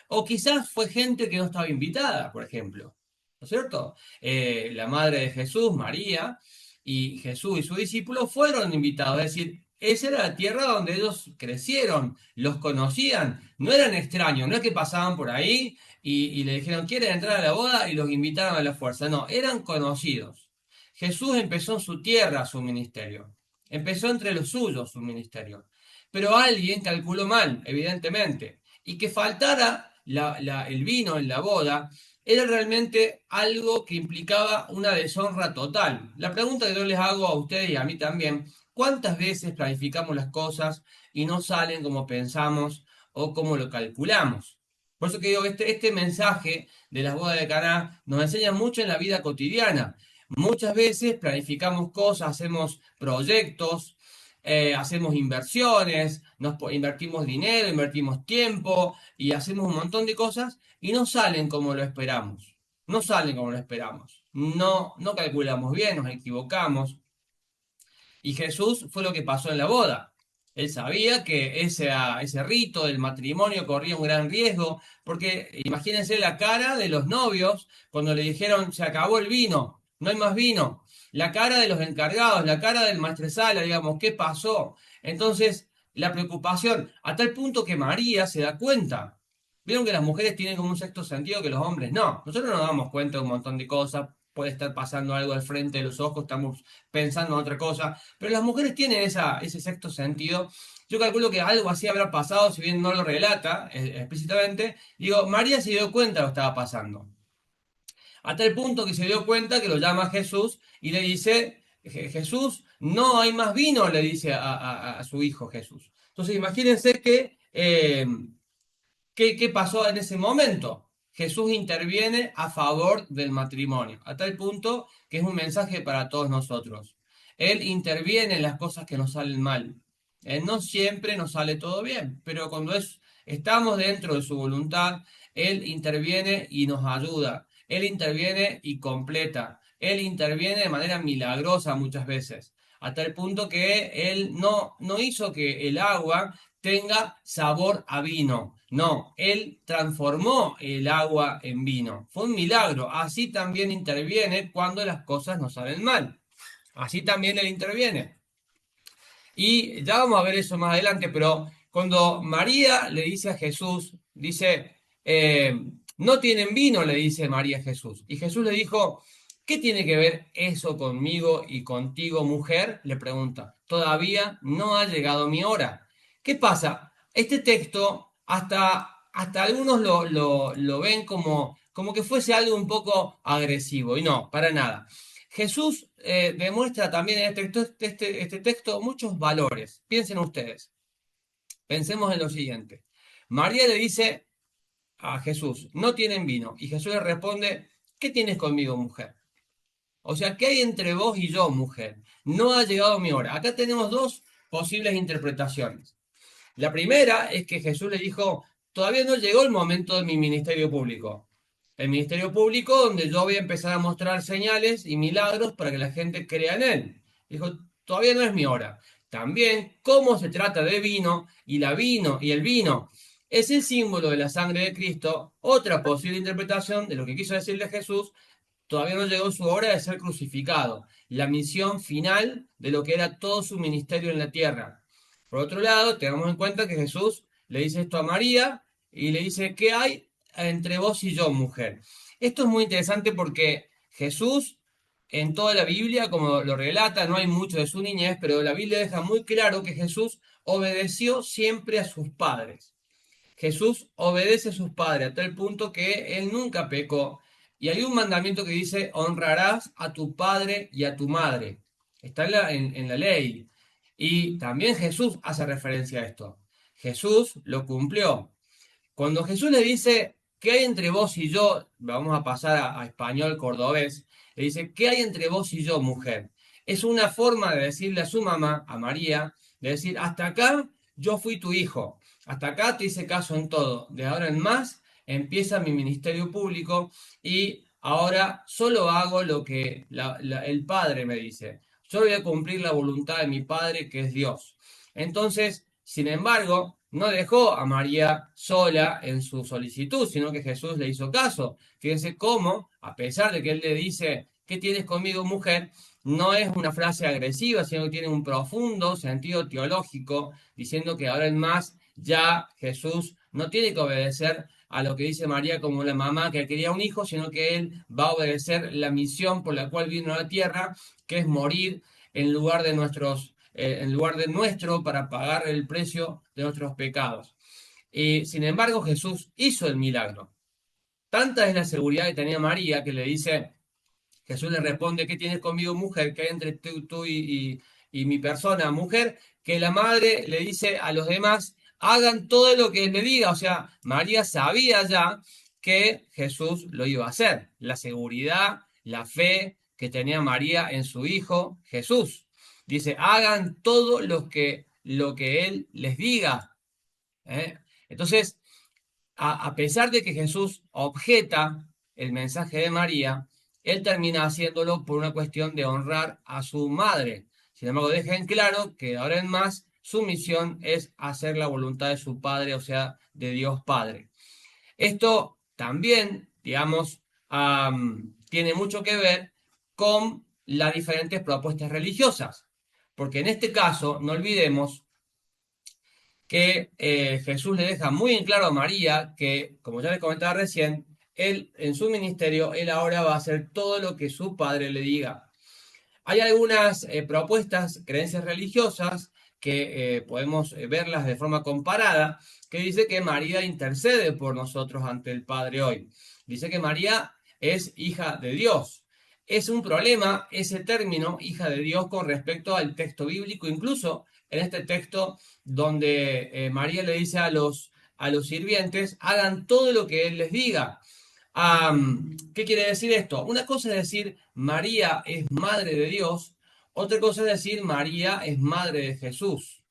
O quizás fue gente que no estaba invitada, por ejemplo. ¿No es cierto? La madre de Jesús, María, y Jesús y sus discípulos fueron invitados. Es decir, esa era la tierra donde ellos crecieron, los conocían, no eran extraños, no es que pasaban por ahí y le dijeron, ¿quieren entrar a la boda? Y los invitaron a la fuerza. No, eran conocidos. Jesús empezó en su tierra su ministerio. Empezó entre los suyos su ministerio. Pero alguien calculó mal, evidentemente. Y que faltara el vino en la boda era realmente algo que implicaba una deshonra total. La pregunta que yo les hago a ustedes y a mí también, ¿cuántas veces planificamos las cosas y no salen como pensamos o como lo calculamos? Por eso que digo, este mensaje de las bodas de Caná nos enseña mucho en la vida cotidiana. Muchas veces planificamos cosas, hacemos proyectos, hacemos inversiones, invertimos dinero, invertimos tiempo y hacemos un montón de cosas y no salen como lo esperamos. No salen como lo esperamos. No calculamos bien, nos equivocamos. Y Jesús fue lo que pasó en la boda. Él sabía que ese rito del matrimonio corría un gran riesgo, porque imagínense la cara de los novios cuando le dijeron se acabó el vino, no hay más vino. La cara de los encargados, la cara del maestresala, digamos, ¿qué pasó? Entonces, la preocupación, a tal punto que María se da cuenta. Vieron que las mujeres tienen como un sexto sentido que los hombres no. Nosotros nos damos cuenta de un montón de cosas, puede estar pasando algo al frente de los ojos, estamos pensando en otra cosa, pero las mujeres tienen ese sexto sentido. Yo calculo que algo así habrá pasado, si bien no lo relata explícitamente. Digo, María se dio cuenta de lo que estaba pasando. A tal punto que se dio cuenta que lo llama Jesús y le dice, Jesús, no hay más vino, le dice a su hijo Jesús. Entonces imagínense ¿qué pasó en ese momento? Jesús interviene a favor del matrimonio, a tal punto que es un mensaje para todos nosotros. Él interviene en las cosas que nos salen mal. No siempre nos sale todo bien, pero cuando estamos dentro de su voluntad, Él interviene y nos ayuda. Él interviene y completa. Él interviene de manera milagrosa muchas veces, a tal punto que Él no hizo que el agua tenga sabor a vino. No, Él transformó el agua en vino. Fue un milagro. Así también interviene cuando las cosas nos salen mal. Así también Él interviene. Y ya vamos a ver eso más adelante, pero cuando María le dice a Jesús, dice, no tienen vino, le dice María a Jesús. Y Jesús le dijo, ¿qué tiene que ver eso conmigo y contigo, mujer? Le pregunta, todavía no ha llegado mi hora. ¿Qué pasa? Este texto, hasta algunos lo ven como que fuese algo un poco agresivo, y no, para nada. Jesús demuestra también en este texto muchos valores. Piensen ustedes. Pensemos en lo siguiente. María le dice a Jesús, no tienen vino. Y Jesús le responde, ¿qué tienes conmigo, mujer? O sea, ¿qué hay entre vos y yo, mujer? No ha llegado mi hora. Acá tenemos dos posibles interpretaciones. La primera es que Jesús le dijo, todavía no llegó el momento de mi ministerio público. El ministerio público donde yo voy a empezar a mostrar señales y milagros para que la gente crea en él. Dijo, todavía no es mi hora. También, cómo se trata de vino y el vino es el símbolo de la sangre de Cristo, otra posible interpretación de lo que quiso decirle Jesús, todavía no llegó su hora de ser crucificado, la misión final de lo que era todo su ministerio en la tierra. Por otro lado, tengamos en cuenta que Jesús le dice esto a María y le dice, ¿qué hay entre vos y yo, mujer? Esto es muy interesante porque Jesús, en toda la Biblia, como lo relata, no hay mucho de su niñez, pero la Biblia deja muy claro que Jesús obedeció siempre a sus padres. Jesús obedece a sus padres a tal punto que él nunca pecó. Y hay un mandamiento que dice, honrarás a tu padre y a tu madre. Está en la ley. Y también Jesús hace referencia a esto. Jesús lo cumplió. Cuando Jesús le dice, ¿qué hay entre vos y yo? Vamos a pasar a español cordobés. Le dice, ¿qué hay entre vos y yo, mujer? Es una forma de decirle a su mamá, a María, de decir, hasta acá yo fui tu hijo. Hasta acá te hice caso en todo. De ahora en más empieza mi ministerio público y ahora solo hago lo que el Padre me dice. Yo voy a cumplir la voluntad de mi Padre, que es Dios. Entonces, sin embargo, no dejó a María sola en su solicitud, sino que Jesús le hizo caso. Fíjense cómo, a pesar de que él le dice, ¿qué tienes conmigo, mujer? No es una frase agresiva, sino que tiene un profundo sentido teológico, diciendo que ahora en más ya Jesús no tiene que obedecer a lo que dice María como la mamá que quería un hijo, sino que él va a obedecer la misión por la cual vino a la tierra, que es morir en lugar de nuestro para pagar el precio de nuestros pecados. Y sin embargo, Jesús hizo el milagro. Tanta es la seguridad que tenía María que le dice, Jesús le responde, ¿qué tienes conmigo, mujer? ¿Qué hay entre tú y mi persona, mujer? Que la madre le dice a los demás, hagan todo lo que él le diga. O sea, María sabía ya que Jesús lo iba a hacer. La seguridad, la fe que tenía María en su hijo Jesús. Dice, hagan todo lo que él les diga. ¿Eh? Entonces, a pesar de que Jesús objeta el mensaje de María, él termina haciéndolo por una cuestión de honrar a su madre. Sin embargo, deja en claro que ahora en más su misión es hacer la voluntad de su Padre, o sea, de Dios Padre. Esto también, digamos, tiene mucho que ver con las diferentes propuestas religiosas, porque en este caso, no olvidemos que Jesús le deja muy en claro a María que, como ya les comentaba recién, él en su ministerio, él ahora va a hacer todo lo que su padre le diga. Hay algunas propuestas, creencias religiosas, que podemos verlas de forma comparada, que dice que María intercede por nosotros ante el Padre hoy. Dice que María es hija de Dios. Es un problema ese término, hija de Dios, con respecto al texto bíblico, incluso en este texto donde María le dice a los sirvientes, hagan todo lo que Él les diga. ¿Qué quiere decir esto? Una cosa es decir María es madre de Dios, otra cosa es decir María es madre de Jesús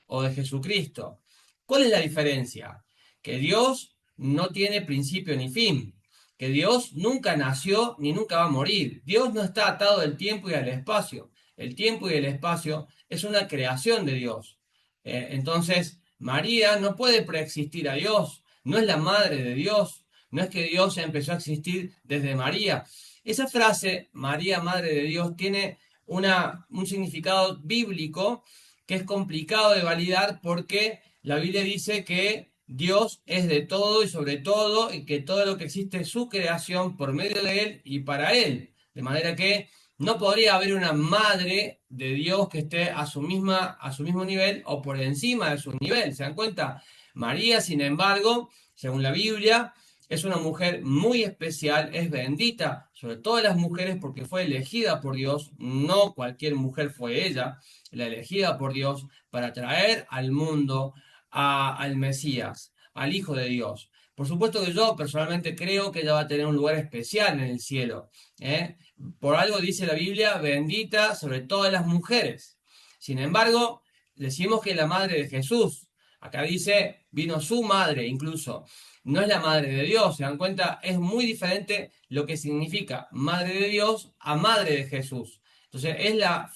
o de Jesucristo. ¿Cuál es la diferencia? Que Dios no tiene principio ni fin, que Dios nunca nació ni nunca va a morir. Dios no está atado al tiempo y al espacio. El tiempo y el espacio es una creación de Dios. Entonces, María no puede preexistir a Dios, no es la madre de Dios, no es que Dios empezó a existir desde María. Esa frase, María, madre de Dios, tiene un significado bíblico que es complicado de validar porque la Biblia dice que Dios es de todo y sobre todo y que todo lo que existe es su creación por medio de Él y para Él. De manera que no podría haber una madre de Dios que esté a su mismo nivel o por encima de su nivel. ¿Se dan cuenta? María, sin embargo, según la Biblia, es una mujer muy especial, es bendita sobre todas las mujeres porque fue elegida por Dios, no cualquier mujer fue ella, la elegida por Dios para traer al mundo al Mesías, al Hijo de Dios. Por supuesto que yo personalmente creo que ella va a tener un lugar especial en el cielo, ¿eh? Por algo dice la Biblia, bendita sobre todas las mujeres. Sin embargo, decimos que es la madre de Jesús. Acá dice, vino su madre incluso. No es la madre de Dios, ¿se dan cuenta? Es muy diferente lo que significa madre de Dios a madre de Jesús. Entonces,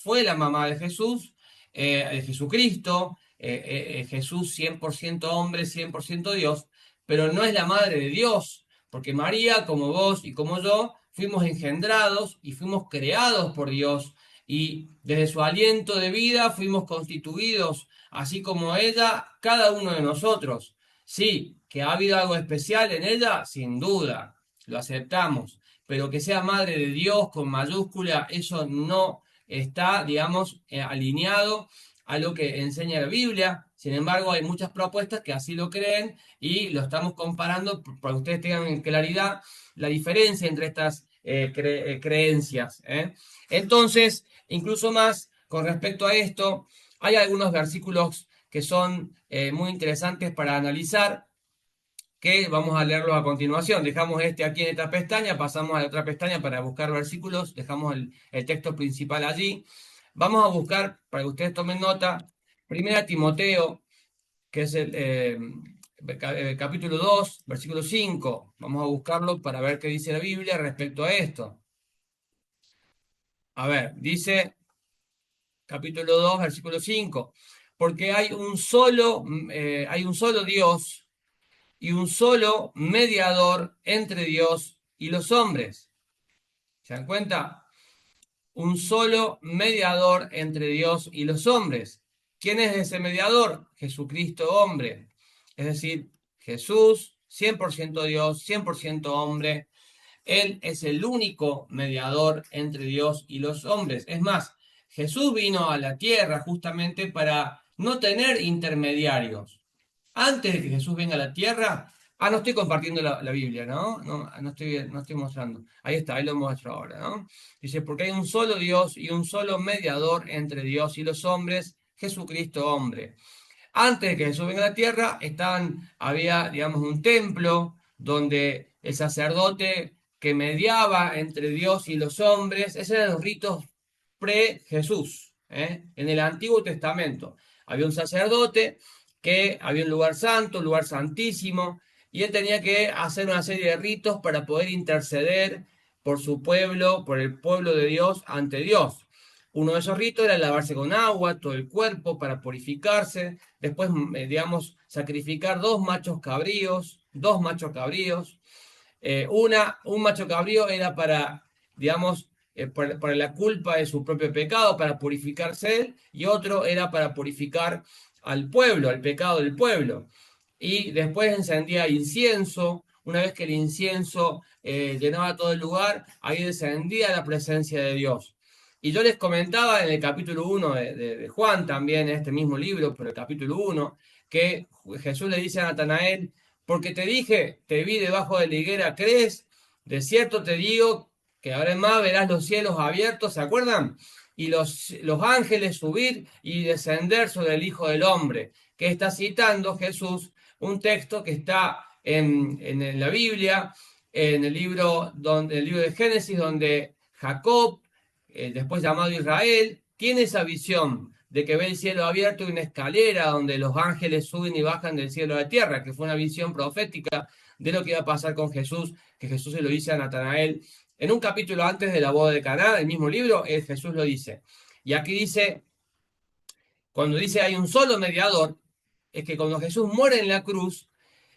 fue la mamá de Jesús, de Jesucristo, Jesús 100% hombre, 100% Dios, pero no es la madre de Dios, porque María, como vos y como yo, fuimos engendrados y fuimos creados por Dios, y desde su aliento de vida fuimos constituidos, así como ella, cada uno de nosotros. Sí, que ha habido algo especial en ella, sin duda, lo aceptamos, pero que sea madre de Dios con mayúscula, eso no está, digamos, alineado a lo que enseña la Biblia. Sin embargo, hay muchas propuestas que así lo creen y lo estamos comparando para que ustedes tengan en claridad la diferencia entre estas creencias, ¿eh? Entonces, incluso más con respecto a esto, hay algunos versículos que son muy interesantes para analizar, que vamos a leerlos a continuación. Dejamos este aquí en esta pestaña, pasamos a la otra pestaña para buscar versículos, dejamos el texto principal allí. Vamos a buscar, para que ustedes tomen nota, 1 Timoteo, que es el capítulo 2, versículo 5. Vamos a buscarlo para ver qué dice la Biblia respecto a esto. A ver, dice capítulo 2, versículo 5. Porque hay un solo Dios y un solo mediador entre Dios y los hombres. ¿Se dan cuenta? Un solo mediador entre Dios y los hombres. ¿Quién es ese mediador? Jesucristo hombre. Es decir, Jesús, 100% Dios, 100% hombre. Él es el único mediador entre Dios y los hombres. Es más, Jesús vino a la tierra justamente para no tener intermediarios. Antes de que Jesús venga a la tierra, no estoy compartiendo la Biblia, ¿no? No estoy mostrando. Ahí está, ahí lo muestro ahora, ¿no? Dice, porque hay un solo Dios y un solo mediador entre Dios y los hombres, Jesucristo hombre. Antes de que Jesús venga a la tierra, había, digamos, un templo donde el sacerdote que mediaba entre Dios y los hombres, esos eran los ritos pre-Jesús, ¿eh? En el Antiguo Testamento había un sacerdote que había un lugar santo, un lugar santísimo, y él tenía que hacer una serie de ritos para poder interceder por su pueblo, por el pueblo de Dios ante Dios. Uno de esos ritos era lavarse con agua todo el cuerpo para purificarse, después, digamos, sacrificar dos machos cabríos. Un macho cabrío era para, digamos, para la culpa de su propio pecado, para purificarse él, y otro era para purificar al pueblo, al pecado del pueblo. Y después encendía incienso. Una vez que el incienso llenaba todo el lugar, ahí descendía la presencia de Dios. Y yo les comentaba en el capítulo 1 de Juan, también en este mismo libro, pero el capítulo 1, que Jesús le dice a Natanael, porque te dije, te vi debajo de la higuera, ¿crees? De cierto te digo que ahora en más verás los cielos abiertos, ¿se acuerdan? Y los ángeles subir y descender sobre el Hijo del Hombre, que está citando Jesús un texto que está en la Biblia, en el libro de Génesis, donde Jacob, después llamado Israel, tiene esa visión de que ve el cielo abierto y una escalera donde los ángeles suben y bajan del cielo a la tierra, que fue una visión profética de lo que iba a pasar con Jesús, que Jesús se lo dice a Natanael en un capítulo antes de la boda de Caná, del mismo libro, Jesús lo dice. Y aquí dice, cuando dice hay un solo mediador, es que cuando Jesús muere en la cruz,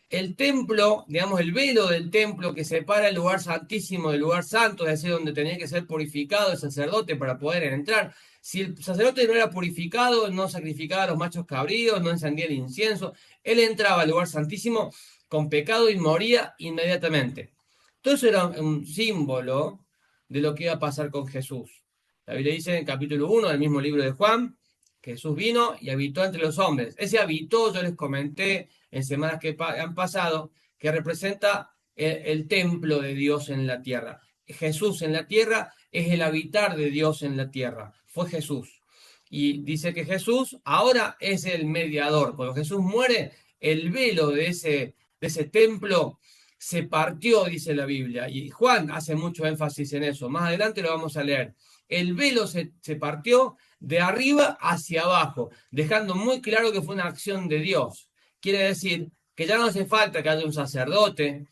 el templo, digamos, el velo del templo que separa el lugar santísimo del lugar santo, es decir, donde tenía que ser purificado el sacerdote para poder entrar. Si el sacerdote no era purificado, no sacrificaba a los machos cabríos, no encendía el incienso, él entraba al lugar santísimo con pecado y moría inmediatamente. Todo eso era un símbolo de lo que iba a pasar con Jesús. La Biblia dice en el capítulo 1 del mismo libro de Juan, que Jesús vino y habitó entre los hombres. Ese habitó, yo les comenté en semanas que han pasado, que representa el templo de Dios en la tierra. Jesús en la tierra es el habitar de Dios en la tierra. Fue Jesús. Y dice que Jesús ahora es el mediador. Cuando Jesús muere, el velo de de ese templo se partió, dice la Biblia, y Juan hace mucho énfasis en eso, más adelante lo vamos a leer. El velo se partió de arriba hacia abajo, dejando muy claro que fue una acción de Dios. Quiere decir que ya no hace falta que haya un sacerdote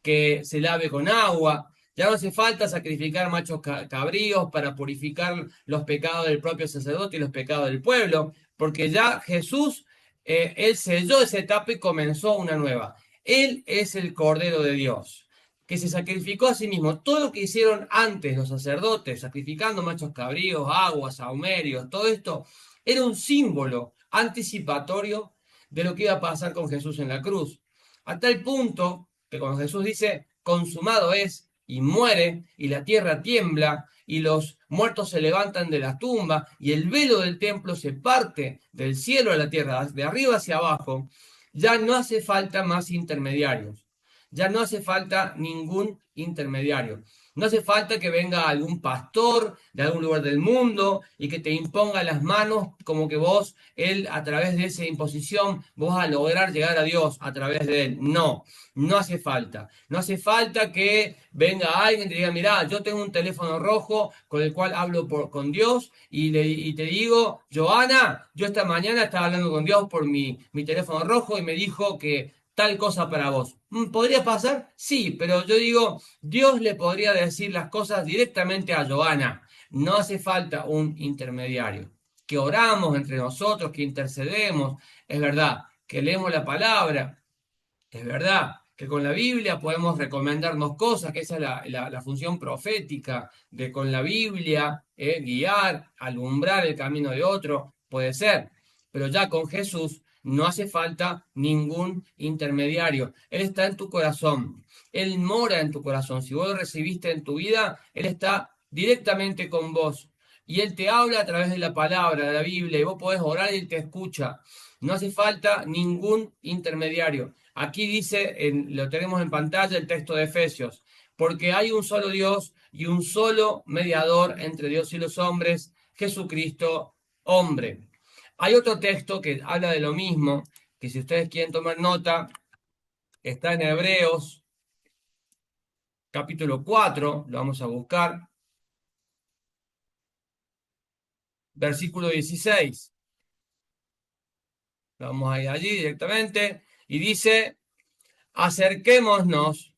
que se lave con agua, ya no hace falta sacrificar machos cabríos para purificar los pecados del propio sacerdote y los pecados del pueblo, porque ya Jesús, él selló esa etapa y comenzó una nueva. Él es el Cordero de Dios, que se sacrificó a sí mismo. Todo lo que hicieron antes los sacerdotes, sacrificando machos cabríos, aguas, saumerios, todo esto, era un símbolo anticipatorio de lo que iba a pasar con Jesús en la cruz. A tal punto que cuando Jesús dice, consumado es, y muere, y la tierra tiembla, y los muertos se levantan de la tumba, y el velo del templo se parte del cielo a la tierra, de arriba hacia abajo, ya no hace falta más intermediarios. Ya no hace falta ningún intermediario. No hace falta que venga algún pastor de algún lugar del mundo y que te imponga las manos como que vos, él, a través de esa imposición, vos vas a lograr llegar a Dios a través de él. No, no hace falta. No hace falta que venga alguien y te diga, mirá, yo tengo un teléfono rojo con el cual hablo con Dios y te digo, Joana, yo esta mañana estaba hablando con Dios por mi teléfono rojo y me dijo que tal cosa para vos. ¿Podría pasar? Sí, pero yo digo, Dios le podría decir las cosas directamente a Joana. No hace falta un intermediario. Que oramos entre nosotros, que intercedemos, es verdad, que leemos la palabra, es verdad, que con la Biblia podemos recomendarnos cosas, que esa es la función profética, de con la Biblia guiar, alumbrar el camino de otro, puede ser, pero ya con Jesús no hace falta ningún intermediario. Él está en tu corazón, Él mora en tu corazón. Si vos lo recibiste en tu vida, Él está directamente con vos. Y Él te habla a través de la palabra, de la Biblia, y vos podés orar y Él te escucha. No hace falta ningún intermediario. Aquí dice, lo tenemos en pantalla, el texto de Efesios, porque hay un solo Dios y un solo mediador entre Dios y los hombres, Jesucristo, hombre. Hay otro texto que habla de lo mismo, que si ustedes quieren tomar nota, está en Hebreos, capítulo 4, lo vamos a buscar, versículo 16. Vamos a ir allí directamente, y dice, acerquémonos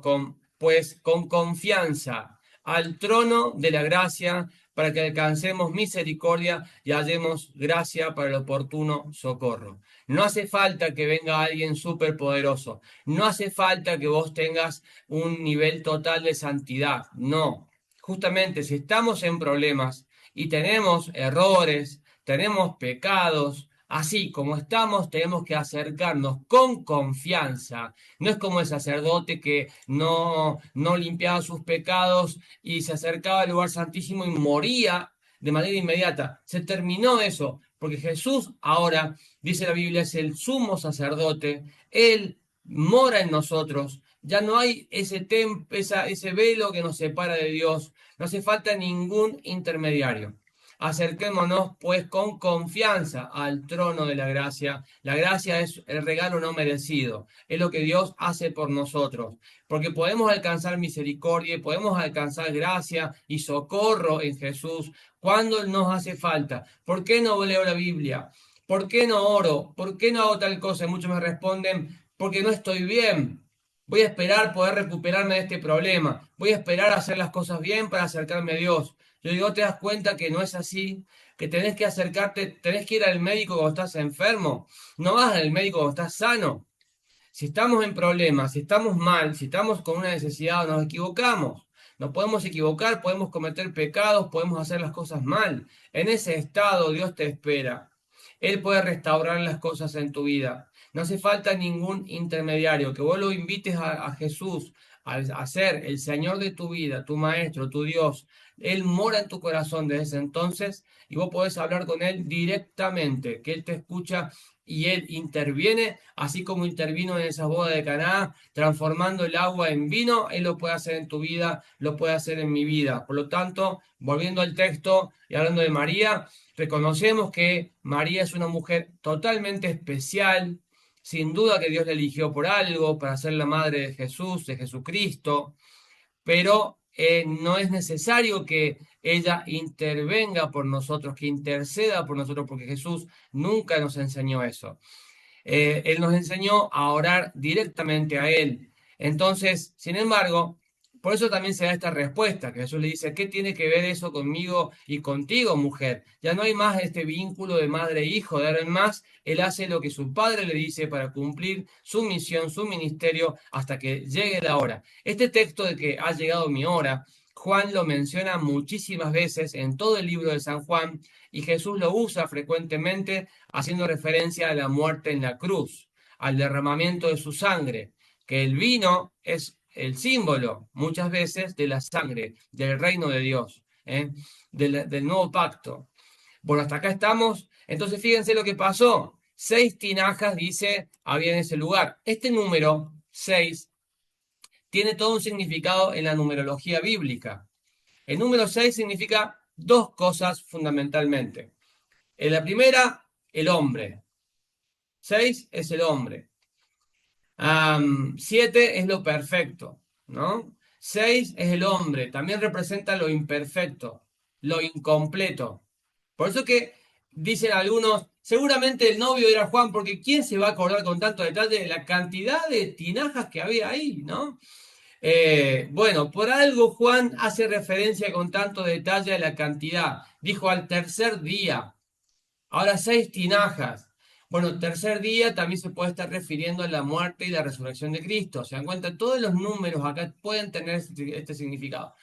con confianza al trono de la gracia para que alcancemos misericordia y hallemos gracia para el oportuno socorro. No hace falta que venga alguien superpoderoso, no hace falta que vos tengas un nivel total de santidad, no. Justamente si estamos en problemas y tenemos errores, tenemos pecados, así como estamos, tenemos que acercarnos con confianza. No es como el sacerdote que no limpiaba sus pecados y se acercaba al lugar santísimo y moría de manera inmediata. Se terminó eso, porque Jesús ahora, dice la Biblia, es el sumo sacerdote. Él mora en nosotros. Ya no hay ese velo que nos separa de Dios. No hace falta ningún intermediario. Acerquémonos pues con confianza al trono de la gracia. La gracia es el regalo no merecido, es lo que Dios hace por nosotros, porque podemos alcanzar misericordia, podemos alcanzar gracia y socorro en Jesús cuando nos hace falta. ¿Por qué no leo la Biblia? ¿Por qué no oro? ¿Por qué no hago tal cosa? Y muchos me responden, porque no estoy bien. Voy a esperar poder recuperarme de este problema. Voy a esperar a hacer las cosas bien para acercarme a Dios. Yo digo, te das cuenta que no es así, que tenés que acercarte, tenés que ir al médico cuando estás enfermo, no vas al médico cuando estás sano. Si estamos en problemas, si estamos mal, si estamos con una necesidad, nos equivocamos. Nos podemos equivocar, podemos cometer pecados, podemos hacer las cosas mal. En ese estado Dios te espera. Él puede restaurar las cosas en tu vida. No hace falta ningún intermediario, que vos lo invites a Jesús a ser el Señor de tu vida, tu Maestro, tu Dios. Él mora en tu corazón desde ese entonces y vos podés hablar con Él directamente, que Él te escucha y Él interviene, así como intervino en esas bodas de Caná, transformando el agua en vino. Él lo puede hacer en tu vida, lo puede hacer en mi vida. Por lo tanto, volviendo al texto y hablando de María, reconocemos que María es una mujer totalmente especial, sin duda que Dios la eligió por algo, para ser la madre de Jesús, de Jesucristo, pero no es necesario que ella intervenga por nosotros, que interceda por nosotros, porque Jesús nunca nos enseñó eso. Él nos enseñó a orar directamente a Él. Entonces, sin embargo, por eso también se da esta respuesta, que Jesús le dice, ¿qué tiene que ver eso conmigo y contigo, mujer? Ya no hay más este vínculo de madre e hijo, de ahora en más, Él hace lo que su padre le dice para cumplir su misión, su ministerio, hasta que llegue la hora. Este texto de que ha llegado mi hora, Juan lo menciona muchísimas veces en todo el libro de San Juan, y Jesús lo usa frecuentemente haciendo referencia a la muerte en la cruz, al derramamiento de su sangre, que el vino es el símbolo muchas veces de la sangre, del reino de Dios, del nuevo pacto. Bueno, hasta acá estamos. Entonces fíjense lo que pasó. 6 tinajas, dice, había en ese lugar. Este número, 6, tiene todo un significado en la numerología bíblica. El número 6 significa dos cosas fundamentalmente. En la primera, el hombre. 6 es el hombre. 7 es lo perfecto, ¿no? 6 es el hombre, también representa lo imperfecto, lo incompleto. Por eso que dicen algunos, seguramente el novio era Juan, porque ¿quién se va a acordar con tanto detalle de la cantidad de tinajas que había ahí, ¿no? Bueno, por algo Juan hace referencia con tanto detalle a la cantidad. Dijo al tercer día. Ahora 6 tinajas. Bueno, tercer día también se puede estar refiriendo a la muerte y la resurrección de Cristo. Se dan cuenta, todos los números acá pueden tener este significado.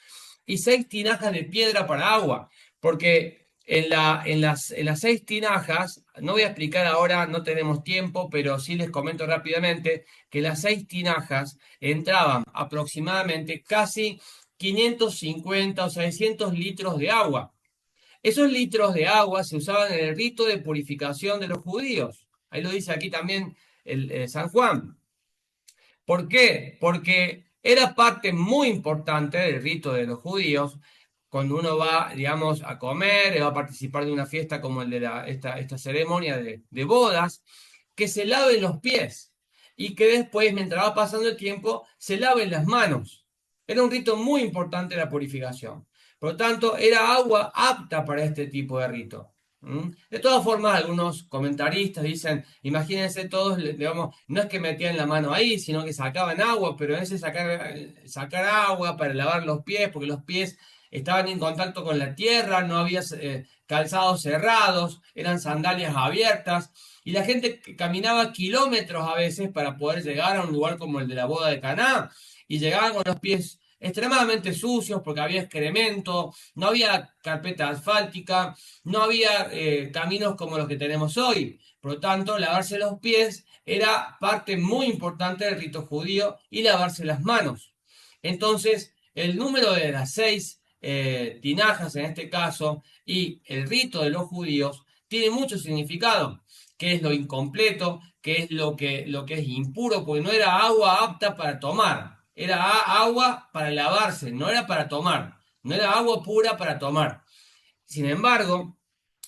Y 6 tinajas de piedra para agua, porque en las 6 tinajas, no voy a explicar ahora, no tenemos tiempo, pero sí les comento rápidamente que las 6 tinajas entraban aproximadamente casi 550 o 600 litros de agua. Esos litros de agua se usaban en el rito de purificación de los judíos. Ahí lo dice aquí también San Juan. ¿Por qué? Porque era parte muy importante del rito de los judíos. Cuando uno va, digamos, a comer, va a participar de una fiesta como el de esta ceremonia de bodas, que se laven los pies y que después, mientras va pasando el tiempo, se laven las manos. Era un rito muy importante la purificación. Por lo tanto, era agua apta para este tipo de rito. De todas formas, algunos comentaristas dicen, imagínense todos, digamos, no es que metían la mano ahí, sino que sacaban agua, pero en ese sacar agua para lavar los pies, porque los pies estaban en contacto con la tierra, no había calzados cerrados, eran sandalias abiertas, y la gente caminaba kilómetros a veces para poder llegar a un lugar como el de la boda de Caná, y llegaban con los pies extremadamente sucios porque había excremento, no había carpeta asfáltica, no había caminos como los que tenemos hoy. Por lo tanto, lavarse los pies era parte muy importante del rito judío y lavarse las manos. Entonces, el número de las 6 tinajas en este caso y el rito de los judíos tiene mucho significado, que es lo incompleto, que es lo que es impuro, porque no era agua apta para tomar, era agua para lavarse, no era para tomar, no era agua pura para tomar. Sin embargo,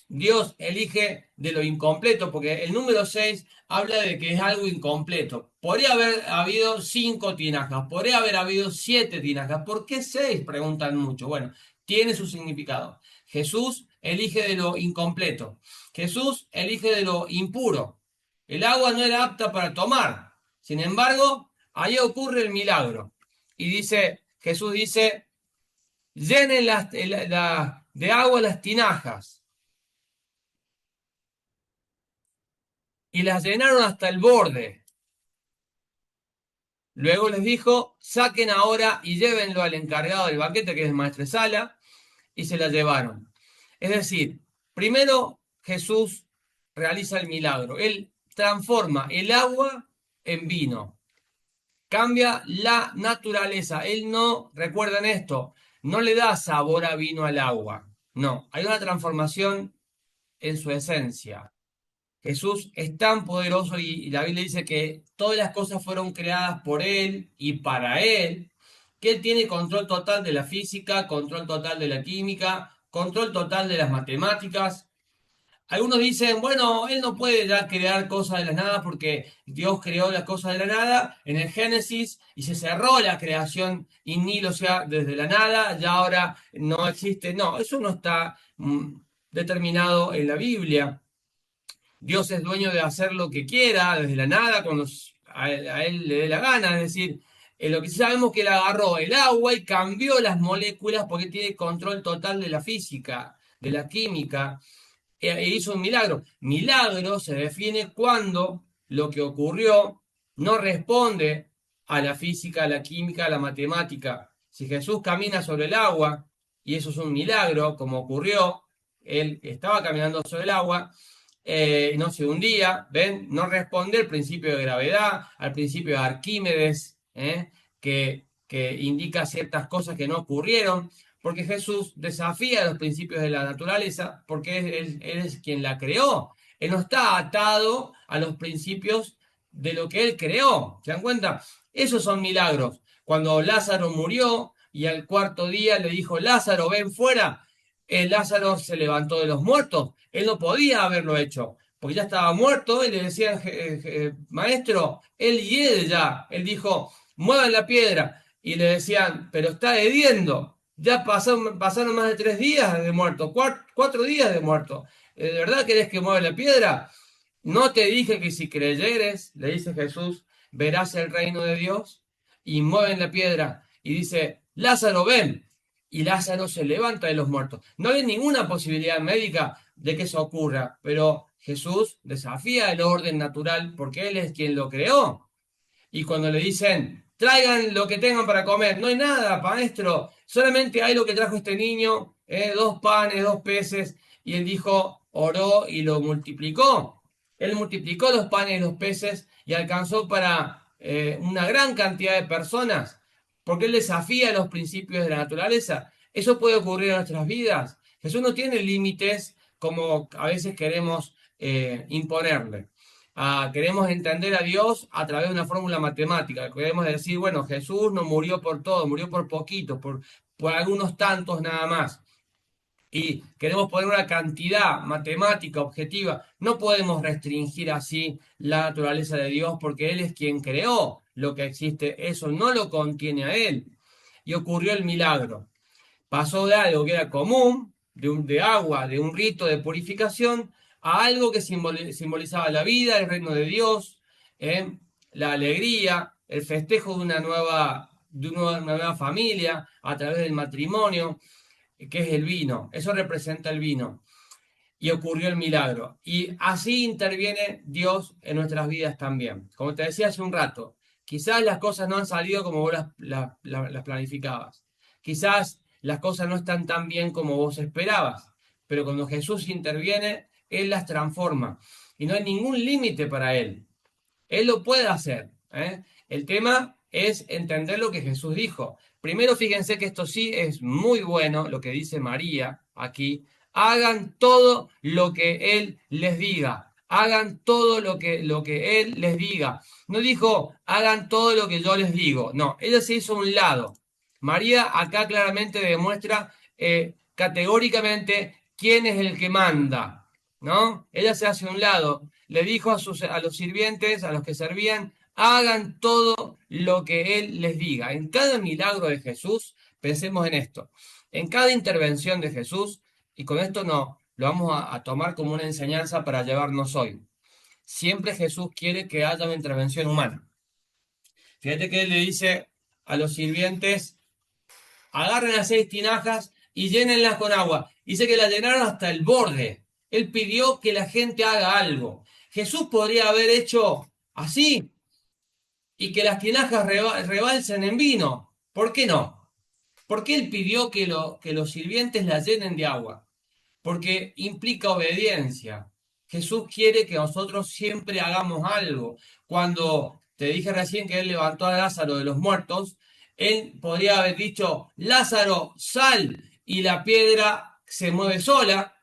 Dios elige de lo incompleto, porque el número 6 habla de que es algo incompleto. Podría haber habido 5 tinajas, podría haber habido 7 tinajas. ¿Por qué 6? Preguntan mucho. Bueno, tiene su significado. Jesús elige de lo incompleto. Jesús elige de lo impuro. El agua no era apta para tomar. Sin embargo, ahí ocurre el milagro. Y Jesús dice, llenen de agua las tinajas. Y las llenaron hasta el borde. Luego les dijo, saquen ahora y llévenlo al encargado del banquete, que es el maestresala, y se la llevaron. Es decir, primero Jesús realiza el milagro. Él transforma el agua en vino. Cambia la naturaleza. Él no, recuerden esto, no le da sabor a vino al agua. No, hay una transformación en su esencia. Jesús es tan poderoso y la Biblia dice que todas las cosas fueron creadas por Él y para Él, que Él tiene control total de la física, control total de la química, control total de las matemáticas. Algunos dicen, bueno, él no puede ya crear cosas de la nada porque Dios creó las cosas de la nada en el Génesis y se cerró la creación in nihilo, o sea, desde la nada, ya ahora no existe. No, eso no está determinado en la Biblia. Dios es dueño de hacer lo que quiera desde la nada, cuando a él le dé la gana. Es decir, lo que sí sabemos que él agarró el agua y cambió las moléculas porque tiene control total de la física, de la química, e hizo un milagro. Milagro se define cuando lo que ocurrió no responde a la física, a la química, a la matemática. Si Jesús camina sobre el agua, y eso es un milagro, como ocurrió, él estaba caminando sobre el agua, no se hundía, ¿ven? No responde al principio de gravedad, al principio de Arquímedes, que indica ciertas cosas que no ocurrieron, porque Jesús desafía los principios de la naturaleza, porque él es quien la creó. Él no está atado a los principios de lo que él creó. ¿Se dan cuenta? Esos son milagros. Cuando Lázaro murió y al cuarto día le dijo, Lázaro, ven fuera, Lázaro se levantó de los muertos. Él no podía haberlo hecho, porque ya estaba muerto y le decían, maestro, él hiede ya. Él dijo, muevan la piedra. Y le decían, pero está hediendo. Ya pasaron más de 3 días de muerto, 4 días de muerto. ¿De verdad querés que mueva la piedra? No te dije que si creyeres, le dice Jesús, verás el reino de Dios. Y mueven la piedra. Y dice, Lázaro, ven. Y Lázaro se levanta de los muertos. No hay ninguna posibilidad médica de que eso ocurra, pero Jesús desafía el orden natural porque Él es quien lo creó. Y cuando le dicen, traigan lo que tengan para comer, no hay nada, maestro, solamente hay lo que trajo este niño, 2 panes, 2 peces, y él dijo, oró y lo multiplicó. Él multiplicó los panes y los peces y alcanzó para una gran cantidad de personas, porque él desafía los principios de la naturaleza. Eso puede ocurrir en nuestras vidas. Jesús no tiene límites como a veces queremos imponerle. Queremos entender a Dios a través de una fórmula matemática. Queremos decir, bueno, Jesús no murió por todo, murió por poquito, por algunos tantos nada más. Y queremos poner una cantidad matemática objetiva. No podemos restringir así la naturaleza de Dios porque Él es quien creó lo que existe. Eso no lo contiene a Él. Y ocurrió el milagro. Pasó de algo que era común, de agua, de un rito de purificación, a algo que simbolizaba la vida, el reino de Dios, la alegría, el festejo de una nueva familia a través del matrimonio, que es el vino. Eso representa el vino. Y ocurrió el milagro. Y así interviene Dios en nuestras vidas también. Como te decía hace un rato, quizás las cosas no han salido como vos las planificabas. Quizás las cosas no están tan bien como vos esperabas. Pero cuando Jesús interviene, Él las transforma. Y no hay ningún límite para Él. Él lo puede hacer. El tema es entender lo que Jesús dijo. Primero, fíjense que esto sí es muy bueno, lo que dice María aquí. Hagan todo lo que Él les diga. Hagan todo lo que Él les diga. No dijo, hagan todo lo que yo les digo. No, ella se hizo a un lado. María acá claramente demuestra categóricamente quién es el que manda, ¿no? Ella se hace a un lado. Le dijo a los sirvientes, a los que servían, hagan todo lo que Él les diga. En cada milagro de Jesús, pensemos en esto. En cada intervención de Jesús, y con esto no, lo vamos a tomar como una enseñanza para llevarnos hoy. Siempre Jesús quiere que haya una intervención humana. Fíjate que Él le dice a los sirvientes, agarren las 6 tinajas y llénenlas con agua. Dice que la llenaron hasta el borde. Él pidió que la gente haga algo. Jesús podría haber hecho así y que las tinajas rebalsen en vino. ¿Por qué no? ¿Por qué Él pidió que los sirvientes la llenen de agua? Porque implica obediencia. Jesús quiere que nosotros siempre hagamos algo. Cuando te dije recién que Él levantó a Lázaro de los muertos, Él podría haber dicho, Lázaro, sal, y la piedra se mueve sola,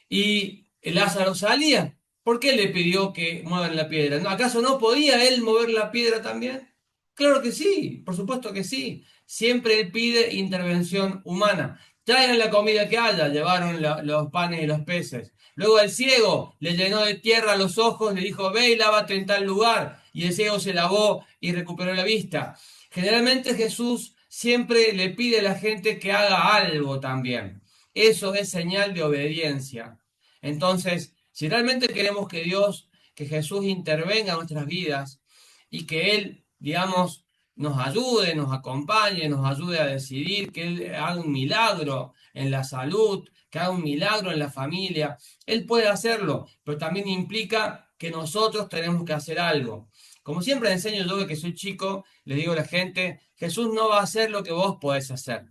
y Lázaro salía. ¿Por qué le pidió que muevan la piedra? ¿No? ¿Acaso no podía Él mover la piedra también? Claro que sí, por supuesto que sí. Siempre Él pide intervención humana. Traigan la comida que haya, llevaron los panes y los peces. Luego el ciego le llenó de tierra los ojos, le dijo, ve y lávate en tal lugar. Y el ciego se lavó y recuperó la vista. Generalmente Jesús siempre le pide a la gente que haga algo también. Eso es señal de obediencia. Entonces, si realmente queremos que Dios, que Jesús intervenga en nuestras vidas y que Él, digamos, nos ayude, nos acompañe, nos ayude a decidir, que Él haga un milagro en la salud, que haga un milagro en la familia, Él puede hacerlo, pero también implica que nosotros tenemos que hacer algo. Como siempre enseño yo que soy chico, le digo a la gente, Jesús no va a hacer lo que vos podés hacer.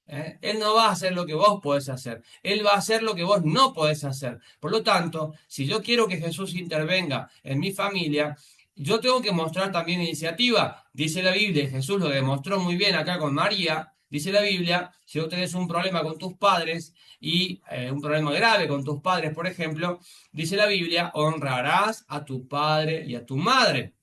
Él no va a hacer lo que vos podés hacer. Él va a hacer lo que vos no podés hacer. Por lo tanto, si yo quiero que Jesús intervenga en mi familia, yo tengo que mostrar también iniciativa. Dice la Biblia, y Jesús lo demostró muy bien acá con María, dice la Biblia, si vos tenés un problema con tus padres y un problema grave con tus padres, por ejemplo, dice la Biblia, honrarás a tu padre y a tu madre.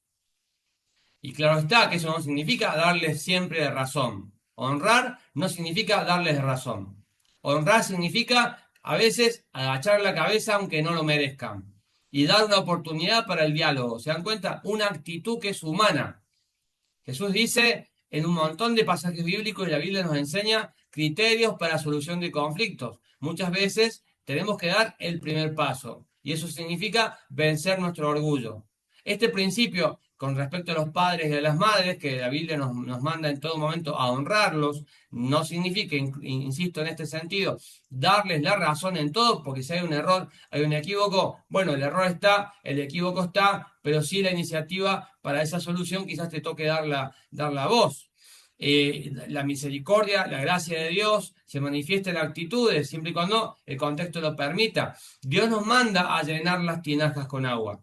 Y claro está que eso no significa darles siempre razón. Honrar no significa darles razón. Honrar significa a veces agachar la cabeza aunque no lo merezcan. Y dar una oportunidad para el diálogo. ¿Se dan cuenta? Una actitud que es humana. Jesús dice en un montón de pasajes bíblicos y la Biblia nos enseña criterios para solución de conflictos. Muchas veces tenemos que dar el primer paso. Y eso significa vencer nuestro orgullo. Este principio con respecto a los padres y a las madres, que la Biblia nos manda en todo momento a honrarlos, no significa, insisto en este sentido, darles la razón en todo, porque si hay un error, hay un equívoco, bueno, el error está, el equívoco está, pero sí la iniciativa para esa solución quizás te toque darla a vos. La misericordia, la gracia de Dios se manifiesta en actitudes, siempre y cuando el contexto lo permita. Dios nos manda a llenar las tinajas con agua.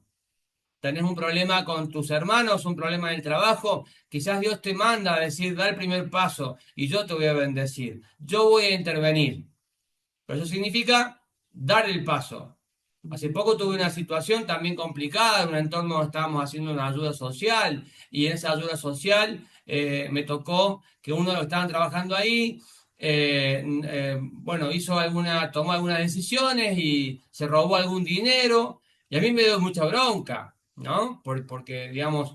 Tenés un problema con tus hermanos, un problema en el trabajo, quizás Dios te manda a decir, da el primer paso y yo te voy a bendecir, yo voy a intervenir. Pero eso significa dar el paso. Hace poco tuve una situación también complicada, en un entorno donde estábamos haciendo una ayuda social y en esa ayuda social me tocó que uno de los que estaban trabajando ahí, bueno, tomó algunas decisiones y se robó algún dinero y a mí me dio mucha bronca. ¿No? Porque, digamos,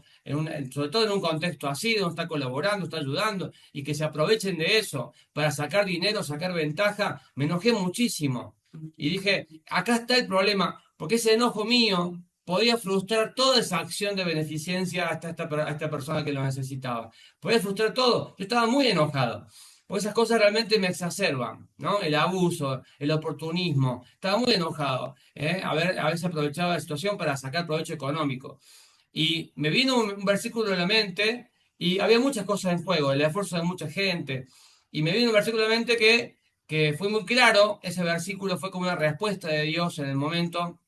sobre todo en un contexto así, donde está colaborando, está ayudando, y que se aprovechen de eso para sacar dinero, sacar ventaja, me enojé muchísimo. Y dije, acá está el problema, porque ese enojo mío podía frustrar toda esa acción de beneficencia a esta persona que lo necesitaba. Podía frustrar todo. Yo estaba muy enojado. Porque esas cosas realmente me exacerban, ¿no? El abuso, el oportunismo. Estaba muy enojado, ¿eh? A veces aprovechaba la situación para sacar provecho económico. Y me vino un versículo a la mente y había muchas cosas en juego, el esfuerzo de mucha gente. Y me vino un versículo a la mente que fue muy claro. Ese versículo fue como una respuesta de Dios en el momento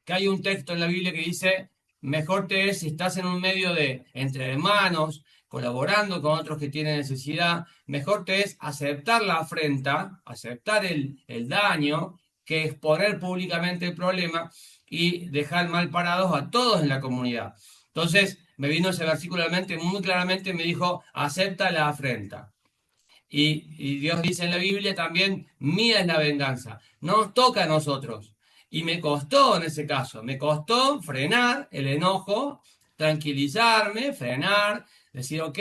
que hay un texto en la Biblia que dice, mejor te es si estás en un medio de entre hermanos, colaborando con otros que tienen necesidad, mejor te es aceptar la afrenta, aceptar el daño, que exponer públicamente el problema y dejar mal parados a todos en la comunidad. Entonces, me vino ese versículo a la mente, muy claramente me dijo, acepta la afrenta. Y Dios dice en la Biblia también, mía es la venganza, no nos toca a nosotros. Y me costó en ese caso, me costó frenar el enojo, tranquilizarme, frenar, decir, ok,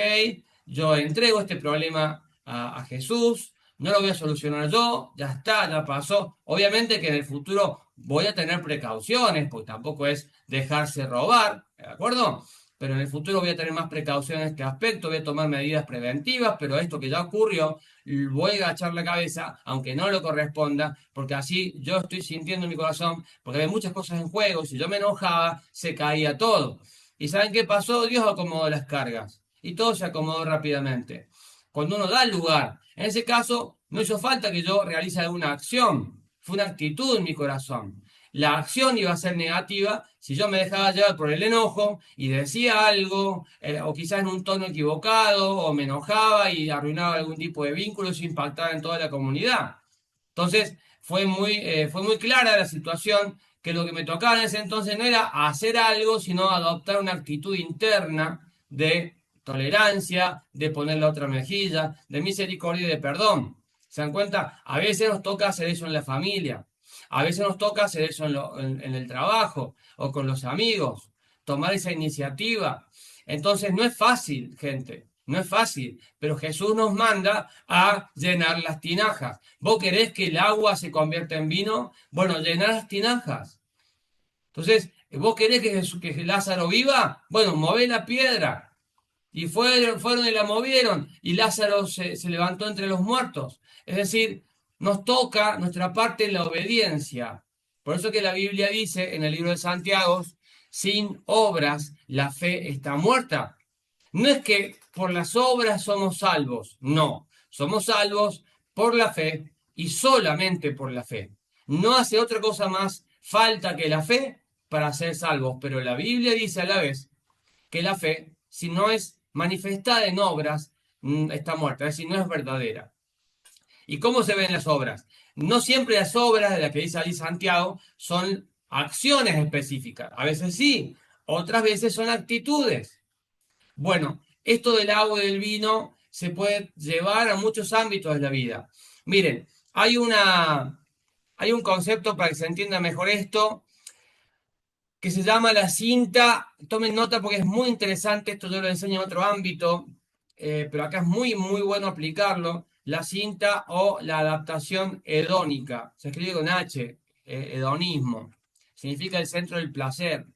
yo entrego este problema a Jesús, no lo voy a solucionar yo, ya está, ya pasó. Obviamente que en el futuro voy a tener precauciones, porque tampoco es dejarse robar, ¿de acuerdo? Pero en el futuro voy a tener más precauciones en este aspecto, voy a tomar medidas preventivas, pero esto que ya ocurrió, voy a agachar la cabeza, aunque no lo corresponda, porque así yo estoy sintiendo en mi corazón, porque hay muchas cosas en juego, si yo me enojaba, se caía todo. ¿Y saben qué pasó? Dios acomodó las cargas, y todo se acomodó rápidamente. Cuando uno da el lugar, en ese caso, no hizo falta que yo realice alguna acción, fue una actitud en mi corazón. La acción iba a ser negativa si yo me dejaba llevar por el enojo y decía algo, o quizás en un tono equivocado, o me enojaba y arruinaba algún tipo de vínculo y impactaba en toda la comunidad. Entonces, fue muy clara la situación, que lo que me tocaba en ese entonces no era hacer algo, sino adoptar una actitud interna de tolerancia, de poner la otra mejilla, de misericordia y de perdón. ¿Se dan cuenta? A veces nos toca hacer eso en la familia. A veces nos toca hacer eso en el trabajo o con los amigos, tomar esa iniciativa. Entonces no es fácil, gente, no es fácil, pero Jesús nos manda a llenar las tinajas. ¿Vos querés que el agua se convierta en vino? Bueno, llenar las tinajas. Entonces, ¿vos querés que Lázaro viva? Bueno, mové la piedra. Y fueron y la movieron, y Lázaro se levantó entre los muertos. Es decir, nos toca nuestra parte en la obediencia. Por eso que la Biblia dice en el libro de Santiago, sin obras la fe está muerta. No es que por las obras somos salvos, no, somos salvos por la fe y solamente por la fe. No hace otra cosa más falta que la fe para ser salvos, pero la Biblia dice a la vez que la fe, si no es manifestada en obras, está muerta, es decir, no es verdadera. ¿Y cómo se ven las obras? No siempre las obras de las que dice ahí Santiago son acciones específicas. A veces sí, otras veces son actitudes. Bueno, esto del agua y del vino se puede llevar a muchos ámbitos de la vida. Miren, hay un concepto para que se entienda mejor esto, que se llama la cinta. Tomen nota porque es muy interesante, esto yo lo enseño en otro ámbito, pero acá es muy, muy bueno aplicarlo. La cinta o la adaptación hedónica, se escribe con H, hedonismo, significa el centro del placer.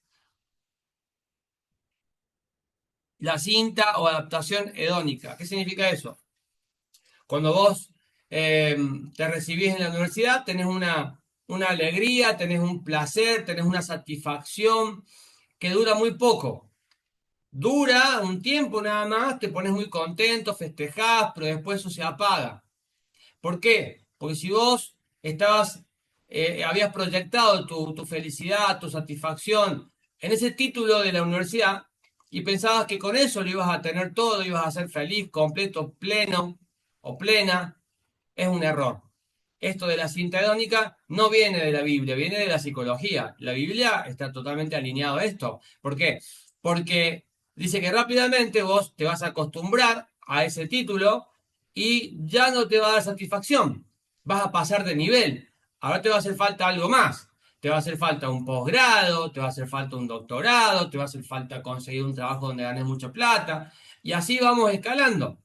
La cinta o adaptación hedónica, ¿qué significa eso? Cuando vos te recibís en la universidad, tenés una alegría, tenés un placer, tenés una satisfacción que dura muy poco. Dura un tiempo nada más, te pones muy contento, festejás, pero después eso se apaga. ¿Por qué? Porque si vos habías proyectado tu felicidad, tu satisfacción en ese título de la universidad y pensabas que con eso lo ibas a tener todo, ibas a ser feliz, completo, pleno o plena, es un error. Esto de la cinta hedónica no viene de la Biblia, viene de la psicología. La Biblia está totalmente alineado a esto. ¿Por qué? Porque dice que rápidamente vos te vas a acostumbrar a ese título y ya no te va a dar satisfacción. Vas a pasar de nivel. Ahora te va a hacer falta algo más. Te va a hacer falta un posgrado, te va a hacer falta un doctorado, te va a hacer falta conseguir un trabajo donde ganes mucha plata. Y así vamos escalando.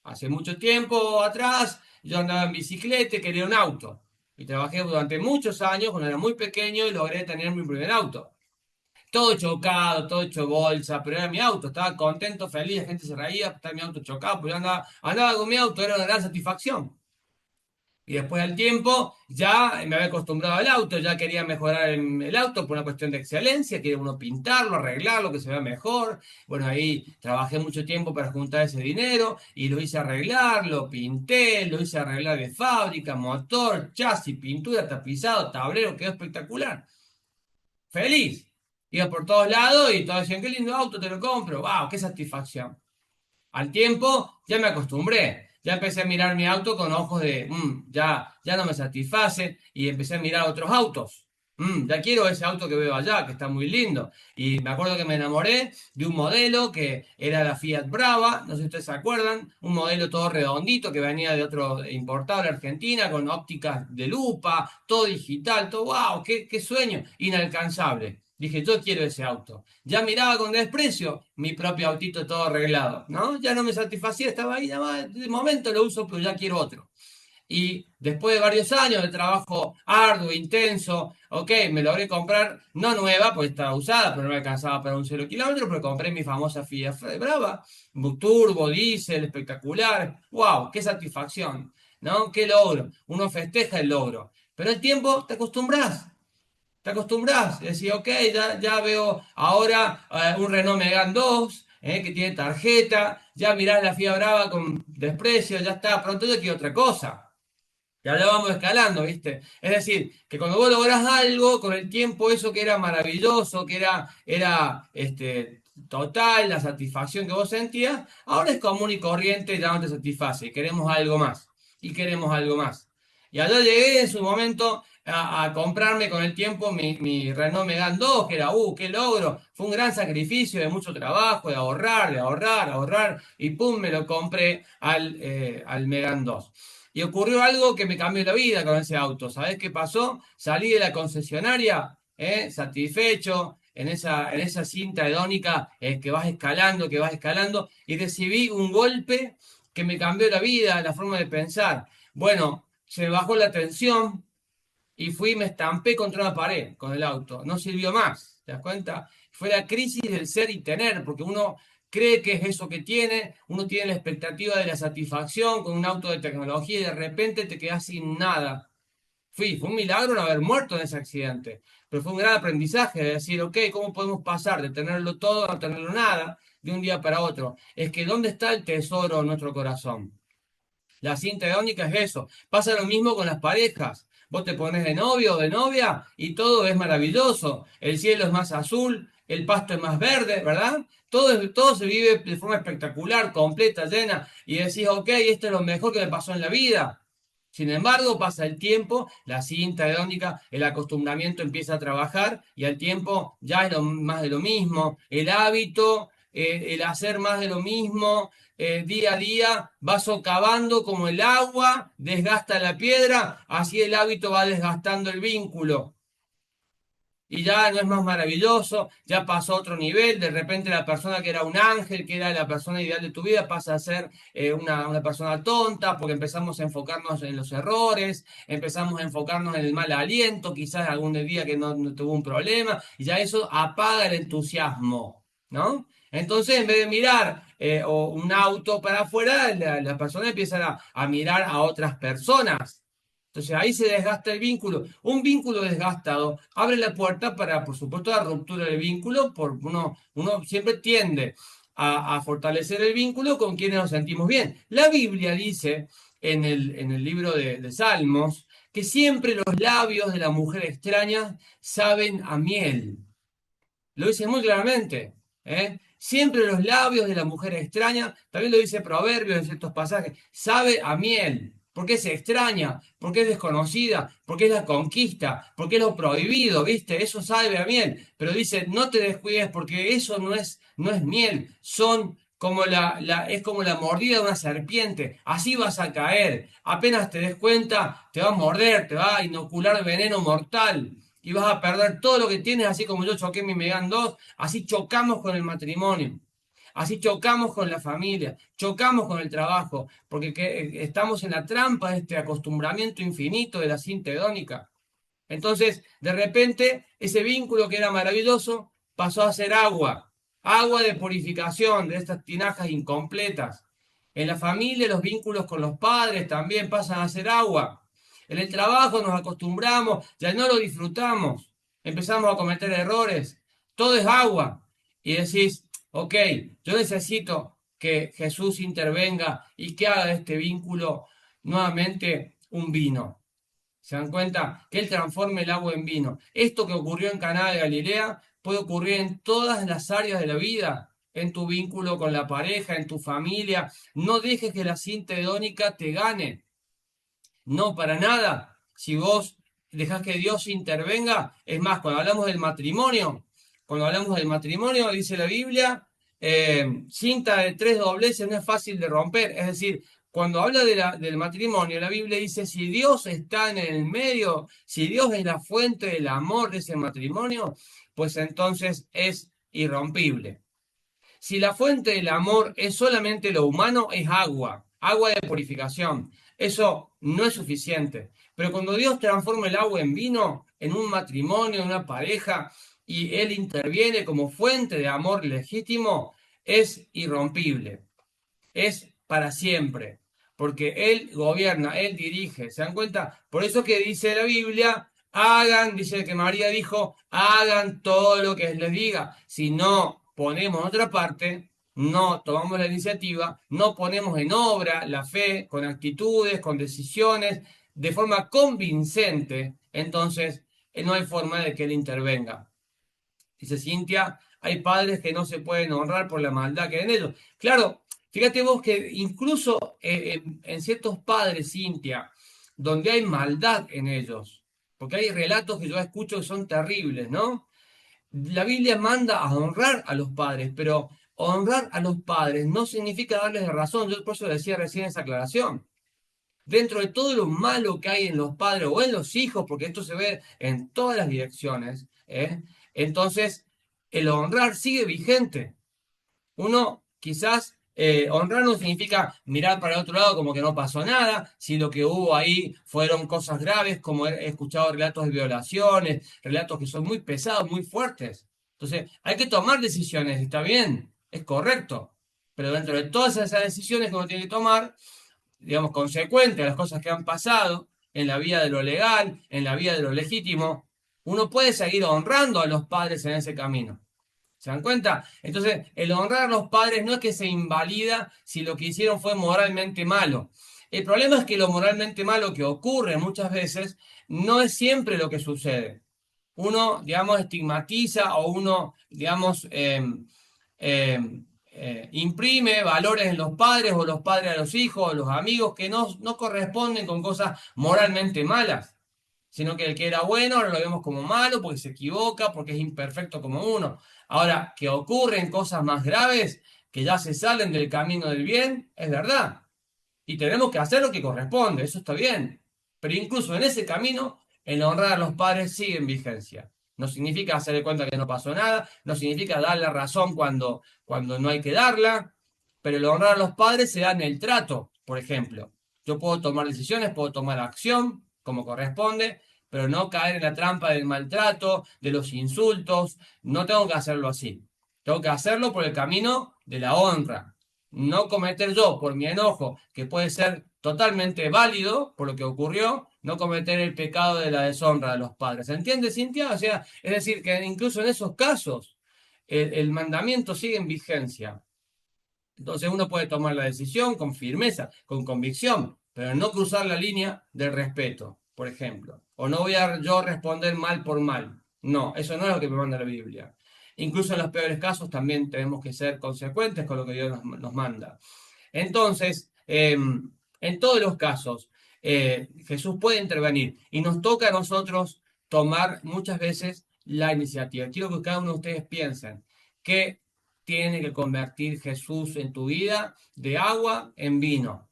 Hace mucho tiempo atrás yo andaba en bicicleta y quería un auto. Y trabajé durante muchos años cuando era muy pequeño y logré tener mi primer auto. Todo chocado, todo hecho bolsa, pero era mi auto. Estaba contento, feliz, la gente se reía, estaba mi auto chocado, pero yo andaba con mi auto, era una gran satisfacción. Y después del tiempo ya me había acostumbrado al auto, ya quería mejorar el auto por una cuestión de excelencia, quería uno pintarlo, arreglarlo, que se vea mejor. Bueno, ahí trabajé mucho tiempo para juntar ese dinero y lo hice arreglar, lo pinté, lo hice arreglar de fábrica, motor, chasis, pintura, tapizado, tablero, quedó espectacular. Feliz. Iba por todos lados y todos decían, qué lindo auto, te lo compro. ¡Wow! ¡Qué satisfacción! Al tiempo ya me acostumbré, ya empecé a mirar mi auto con ojos de, ya no me satisface y empecé a mirar otros autos. Ya quiero ese auto que veo allá, que está muy lindo. Y me acuerdo que me enamoré de un modelo que era la Fiat Brava, no sé si ustedes se acuerdan, un modelo todo redondito que venía de otro importado de Argentina, con ópticas de lupa, todo digital, todo, wow, qué sueño, inalcanzable. Dije, yo quiero ese auto. Ya miraba con desprecio mi propio autito todo arreglado, ¿no? Ya no me satisfacía, estaba ahí, nada más, de momento lo uso, pero ya quiero otro. Y después de varios años de trabajo arduo, intenso, ok, me logré comprar, no nueva, porque estaba usada, pero no me alcanzaba para un 0 kilómetro, pero compré mi famosa Fiat Brava, turbo, diésel, espectacular, wow, qué satisfacción, ¿no? Qué logro, uno festeja el logro, pero el tiempo te acostumbras. Te acostumbras, decís, ok, ya veo ahora un Renault Megane 2 que tiene tarjeta, ya mirás la Fiat Brava con desprecio, ya está, pronto yo quiero otra cosa. Ya lo vamos escalando, ¿viste? Es decir, que cuando vos lográs algo, con el tiempo eso que era maravilloso, que era total, la satisfacción que vos sentías, ahora es común y corriente, ya no te satisface, queremos algo más, y queremos algo más. Y allá llegué en su momento a comprarme con el tiempo mi Renault Megane 2, que era, qué logro, fue un gran sacrificio de mucho trabajo, de ahorrar, ahorrar, y pum, me lo compré al Megane 2. Y ocurrió algo que me cambió la vida con ese auto. ¿Sabés qué pasó? Salí de la concesionaria, satisfecho, en esa cinta hedónica que vas escalando, y recibí un golpe que me cambió la vida, la forma de pensar. Bueno, se me bajó la tensión y fui y me estampé contra una pared con el auto. No sirvió más, ¿te das cuenta? Fue la crisis del ser y tener, porque uno cree que es eso que tiene, uno tiene la expectativa de la satisfacción con un auto de tecnología y de repente te quedas sin nada. Fue un milagro no haber muerto en ese accidente, pero fue un gran aprendizaje de decir, ok, ¿cómo podemos pasar de tenerlo todo a no tenerlo nada de un día para otro? Es que ¿dónde está el tesoro en nuestro corazón? La cinta hedónica es eso. Pasa lo mismo con las parejas. Vos te pones de novio o de novia y todo es maravilloso. El cielo es más azul, el pasto es más verde, ¿verdad? Todo se vive de forma espectacular, completa, llena. Y decís, ok, esto es lo mejor que me pasó en la vida. Sin embargo, pasa el tiempo, la cinta hedónica, el acostumbramiento empieza a trabajar y al tiempo ya es más de lo mismo. El hábito, el hacer más de lo mismo, día a día va socavando como el agua desgasta la piedra, así el hábito va desgastando el vínculo. Y ya no es más maravilloso, ya pasó a otro nivel, de repente la persona que era un ángel, que era la persona ideal de tu vida, pasa a ser una persona tonta, porque empezamos a enfocarnos en los errores, empezamos a enfocarnos en el mal aliento, quizás algún día que no tuvo un problema, y ya eso apaga el entusiasmo, ¿no? Entonces, en vez de mirar un auto para afuera, la persona empieza a mirar a otras personas. Entonces ahí se desgasta el vínculo. Un vínculo desgastado abre la puerta para, por supuesto, la ruptura del vínculo. Uno siempre tiende a fortalecer el vínculo con quienes nos sentimos bien. La Biblia dice en el libro de Salmos que siempre los labios de la mujer extraña saben a miel. Lo dice muy claramente. Siempre los labios de la mujer extraña, también lo dice Proverbios en ciertos pasajes, sabe a miel. Porque es extraña, porque es desconocida, porque es la conquista, porque es lo prohibido, ¿viste? Eso sabe a miel. Pero dice, no te descuides porque eso no es miel, son como es como la mordida de una serpiente. Así vas a caer. Apenas te des cuenta, te va a morder, te va a inocular veneno mortal y vas a perder todo lo que tienes, así como yo choqué mi Megane 2, así chocamos con el matrimonio, así chocamos con la familia, chocamos con el trabajo, porque estamos en la trampa de este acostumbramiento infinito de la cinta hedónica. Entonces, de repente, ese vínculo que era maravilloso pasó a ser agua, agua de purificación de estas tinajas incompletas. En la familia, los vínculos con los padres también pasan a ser agua. En el trabajo nos acostumbramos, ya no lo disfrutamos, empezamos a cometer errores, todo es agua. Y decís, ok, yo necesito que Jesús intervenga y que haga de este vínculo nuevamente un vino. ¿Se dan cuenta? Que Él transforme el agua en vino. Esto que ocurrió en Caná de Galilea puede ocurrir en todas las áreas de la vida, en tu vínculo con la pareja, en tu familia. No dejes que la cinta hedónica te gane. No, para nada. Si vos dejás que Dios intervenga, es más, cuando hablamos del matrimonio, dice la Biblia, cinta de 3 dobleces no es fácil de romper. Es decir, cuando habla del matrimonio, la Biblia dice, si Dios está en el medio, si Dios es la fuente del amor de ese matrimonio, pues entonces es irrompible. Si la fuente del amor es solamente lo humano, es agua, agua de purificación. Eso no es suficiente. Pero cuando Dios transforma el agua en vino, en un matrimonio, en una pareja, y Él interviene como fuente de amor legítimo, es irrompible. Es para siempre. Porque Él gobierna, Él dirige. ¿Se dan cuenta? Por eso que dice la Biblia, dice que María dijo, hagan todo lo que les diga. Si no ponemos otra parte, no tomamos la iniciativa, no ponemos en obra la fe con actitudes, con decisiones, de forma convincente, entonces no hay forma de que Él intervenga. Dice Cintia, hay padres que no se pueden honrar por la maldad que hay en ellos. Claro, fíjate vos que incluso en ciertos padres, Cintia, donde hay maldad en ellos, porque hay relatos que yo escucho que son terribles, ¿no? La Biblia manda a honrar a los padres, pero honrar a los padres no significa darles la razón. Yo por eso decía recién esa aclaración. dentro de todo lo malo que hay en los padres o en los hijos, porque esto se ve en todas las direcciones, entonces el honrar sigue vigente. Uno quizás honrar no significa mirar para el otro lado como que no pasó nada, si lo que hubo ahí fueron cosas graves, como he escuchado relatos de violaciones, relatos que son muy pesados, muy fuertes. Entonces, hay que tomar decisiones, está bien, es correcto, pero dentro de todas esas decisiones que uno tiene que tomar, digamos, consecuente a las cosas que han pasado en la vida de lo legal, en la vida de lo legítimo, uno puede seguir honrando a los padres en ese camino. ¿Se dan cuenta? Entonces, el honrar a los padres no es que se invalida si lo que hicieron fue moralmente malo. El problema es que lo moralmente malo que ocurre muchas veces no es siempre lo que sucede. Uno, digamos, estigmatiza o uno, digamos, imprime valores en los padres o los padres a los hijos o los amigos que no corresponden con cosas moralmente malas, sino que el que era bueno ahora lo vemos como malo porque se equivoca, porque es imperfecto como uno. Ahora, que ocurren cosas más graves, que ya se salen del camino del bien, es verdad. Y tenemos que hacer lo que corresponde, eso está bien. Pero incluso en ese camino, el honrar a los padres sigue en vigencia. No significa hacer de cuenta que no pasó nada, no significa dar la razón cuando no hay que darla, pero el honrar a los padres se da en el trato, por ejemplo. Yo puedo tomar decisiones, puedo tomar acción como corresponde, pero no caer en la trampa del maltrato, de los insultos. No tengo que hacerlo así. Tengo que hacerlo por el camino de la honra. No cometer yo por mi enojo, que puede ser totalmente válido por lo que ocurrió, no cometer el pecado de la deshonra de los padres. ¿Se entiende, Cintia? O sea, es decir, que incluso en esos casos el mandamiento sigue en vigencia. Entonces uno puede tomar la decisión con firmeza, con convicción, pero no cruzar la línea del respeto, por ejemplo. O no voy a yo responder mal por mal. No, eso no es lo que me manda la Biblia. Incluso en los peores casos también tenemos que ser consecuentes con lo que Dios nos manda. Entonces, en todos los casos, Jesús puede intervenir y nos toca a nosotros tomar muchas veces la iniciativa. Quiero que cada uno de ustedes piensen que tiene que convertir Jesús en tu vida de agua en vino.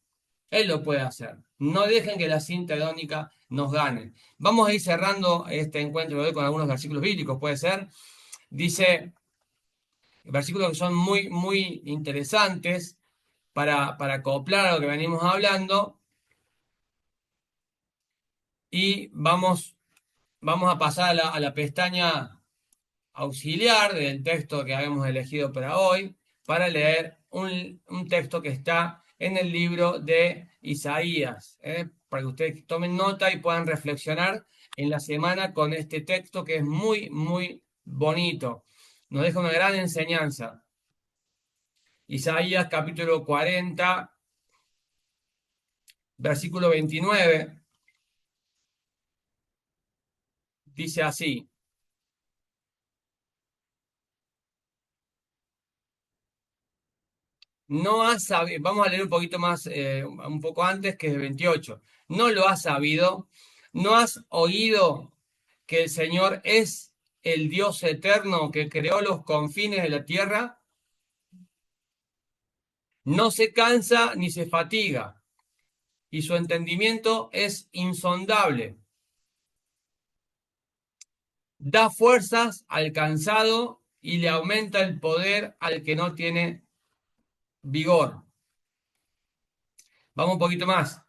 Él lo puede hacer. No dejen que la cinta hedónica nos gane. Vamos a ir cerrando este encuentro de hoy con algunos versículos bíblicos, puede ser. Dice, versículos que son muy, muy interesantes para acoplar a lo que venimos hablando. Y vamos a pasar a la pestaña auxiliar del texto que habíamos elegido para hoy, para leer un texto que está en el libro de Isaías, para que ustedes tomen nota y puedan reflexionar en la semana con este texto que es muy, muy bonito. Nos deja una gran enseñanza. Isaías capítulo 40, versículo 29, dice así. No has sabido, vamos a leer un poquito más, un poco antes, que es el 28. No lo has sabido, no has oído que el Señor es el Dios eterno que creó los confines de la tierra. No se cansa ni se fatiga, y su entendimiento es insondable. Da fuerzas al cansado y le aumenta el poder al que no tiene vigor. Vamos un poquito más.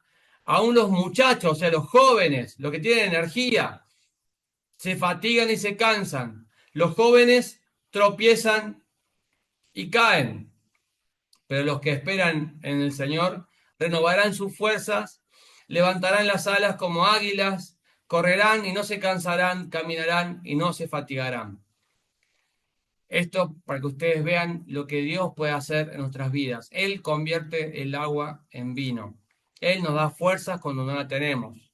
Aún los muchachos, o sea, los jóvenes, los que tienen energía, se fatigan y se cansan. Los jóvenes tropiezan y caen. Pero los que esperan en el Señor renovarán sus fuerzas, levantarán las alas como águilas, correrán y no se cansarán, caminarán y no se fatigarán. Esto para que ustedes vean lo que Dios puede hacer en nuestras vidas. Él convierte el agua en vino. Él nos da fuerzas cuando no la tenemos.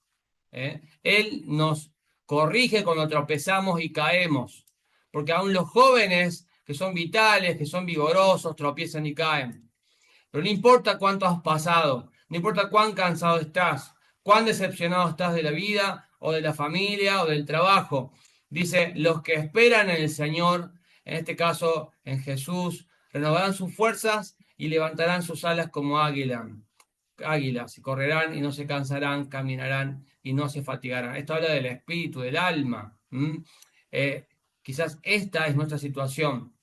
Él nos corrige cuando tropezamos y caemos. Porque aún los jóvenes que son vitales, que son vigorosos, tropiezan y caen. Pero no importa cuánto has pasado, no importa cuán cansado estás, cuán decepcionado estás de la vida o de la familia o del trabajo. Dice, los que esperan en el Señor, en este caso en Jesús, renovarán sus fuerzas y levantarán sus alas como águila. águilas, correrán y no se cansarán, caminarán y no se fatigarán. Esto habla del espíritu, del alma. Quizás esta es nuestra situación.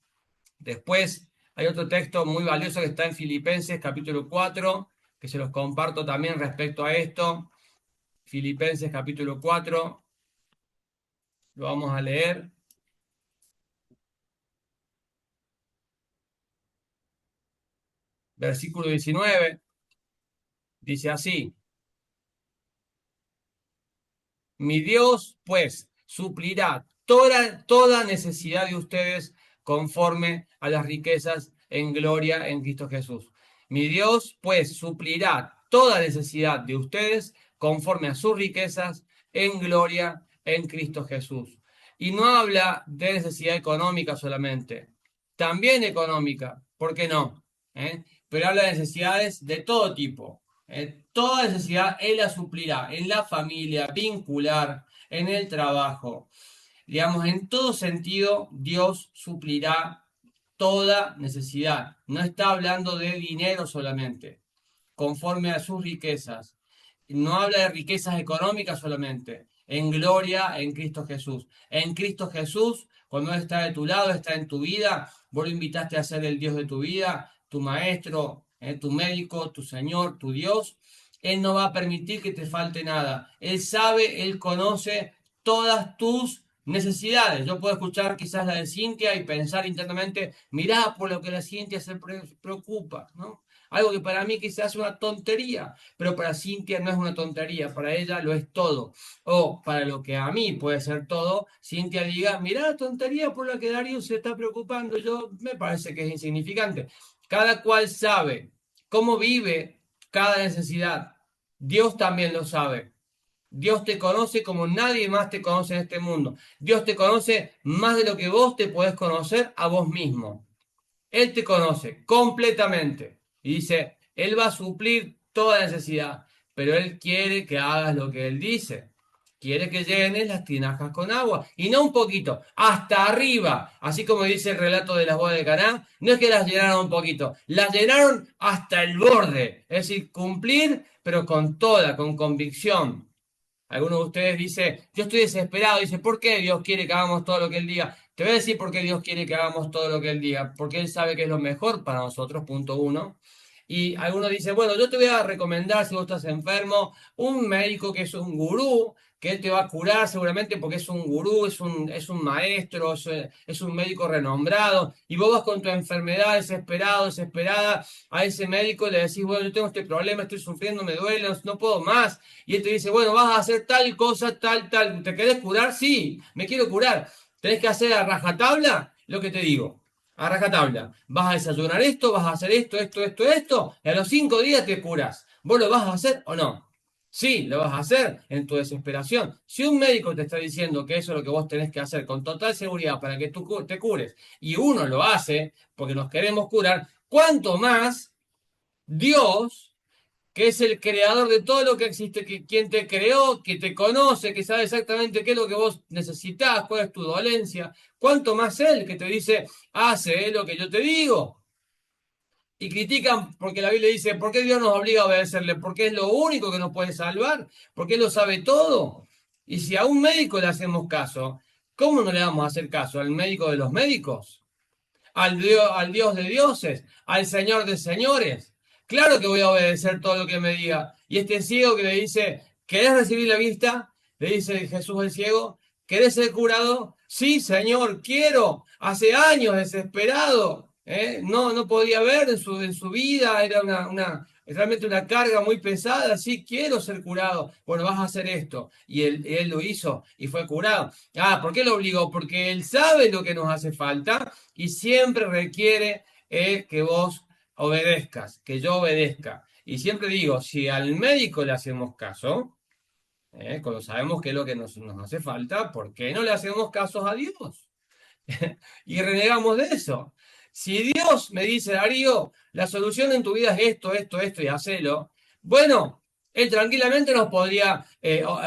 Después hay otro texto muy valioso que está en Filipenses capítulo 4, que se los comparto también respecto a esto. Filipenses capítulo 4, lo vamos a leer. Versículo 19, dice así: mi Dios, pues, suplirá toda necesidad de ustedes conforme a las riquezas en gloria en Cristo Jesús. Mi Dios, pues, suplirá toda necesidad de ustedes conforme a sus riquezas en gloria en Cristo Jesús. Y no habla de necesidad económica solamente, también económica, ¿por qué no? Pero habla de necesidades de todo tipo. Toda necesidad Él la suplirá en la familia, vincular, en el trabajo. Digamos, en todo sentido, Dios suplirá toda necesidad. No está hablando de dinero solamente, conforme a sus riquezas. No habla de riquezas económicas solamente. En gloria en Cristo Jesús. En Cristo Jesús, cuando Él está de tu lado, está en tu vida, vos lo invitaste a ser el Dios de tu vida, tu maestro, tu médico, tu Señor, tu Dios. Él no va a permitir que te falte nada. Él sabe, Él conoce todas tus necesidades. Yo puedo escuchar quizás la de Cintia y pensar internamente, mirá por lo que la Cintia se preocupa, ¿no? Algo que para mí quizás es una tontería, pero para Cintia no es una tontería, para ella lo es todo. O para lo que a mí puede ser todo, Cintia diga, mirá la tontería por la que Darío se está preocupando, yo me parece que es insignificante. Cada cual sabe cómo vive cada necesidad. Dios también lo sabe. Dios te conoce como nadie más te conoce en este mundo. Dios te conoce más de lo que vos te podés conocer a vos mismo. Él te conoce completamente y dice, Él va a suplir toda necesidad, pero Él quiere que hagas lo que Él dice. Quiere que llenes las tinajas con agua y no un poquito, hasta arriba. Así como dice el relato de las bodas de Caná, no es que las llenaron un poquito, las llenaron hasta el borde. Es decir, cumplir, pero con toda, con convicción. Algunos de ustedes dice, yo estoy desesperado, dice, ¿por qué Dios quiere que hagamos todo lo que Él diga? Te voy a decir por qué Dios quiere que hagamos todo lo que Él diga, porque Él sabe que es lo mejor para nosotros, punto uno. Y algunos dicen, bueno, yo te voy a recomendar, si vos estás enfermo, un médico que es un gurú, que Él te va a curar seguramente porque es un gurú, es un maestro, es un médico renombrado, y vos vas con tu enfermedad desesperado, desesperada, a ese médico y le decís, bueno, yo tengo este problema, estoy sufriendo, me duele, no puedo más, y él te dice, bueno, vas a hacer tal cosa, tal, ¿te querés curar? Sí, me quiero curar. ¿Tenés que hacer a rajatabla? Lo que te digo, a rajatabla. Vas a desayunar esto, vas a hacer esto, y a los 5 días te curas. ¿Vos lo vas a hacer o no? Sí, lo vas a hacer en tu desesperación. Si un médico te está diciendo que eso es lo que vos tenés que hacer con total seguridad para que tú te cures, y uno lo hace porque nos queremos curar, ¿cuánto más Dios, que es el creador de todo lo que existe, quien te creó, que te conoce, que sabe exactamente qué es lo que vos necesitas, cuál es tu dolencia, cuánto más Él que te dice, hace lo que yo te digo? Y critican porque la Biblia dice, ¿por qué Dios nos obliga a obedecerle? Porque es lo único que nos puede salvar, porque Él lo sabe todo. Y si a un médico le hacemos caso, ¿cómo no le vamos a hacer caso al médico de los médicos? Al Dios de dioses, al Señor de señores. Claro que voy a obedecer todo lo que me diga. Y este ciego que le dice, ¿querés recibir la vista? Le dice Jesús el ciego, ¿querés ser curado? Sí, Señor, quiero. Hace años desesperado. No podía ver en su vida, era realmente una carga muy pesada. Sí, quiero ser curado. Bueno, vas a hacer esto. Y él lo hizo y fue curado. Ah, ¿por qué lo obligó? Porque Él sabe lo que nos hace falta y siempre requiere que vos obedezcas, que yo obedezca. Y siempre digo, si al médico le hacemos caso, cuando sabemos que es lo que nos hace falta, ¿por qué no le hacemos caso a Dios? Y renegamos de eso. Si Dios me dice, Darío, la solución en tu vida es esto y hacelo, bueno, Él tranquilamente nos podría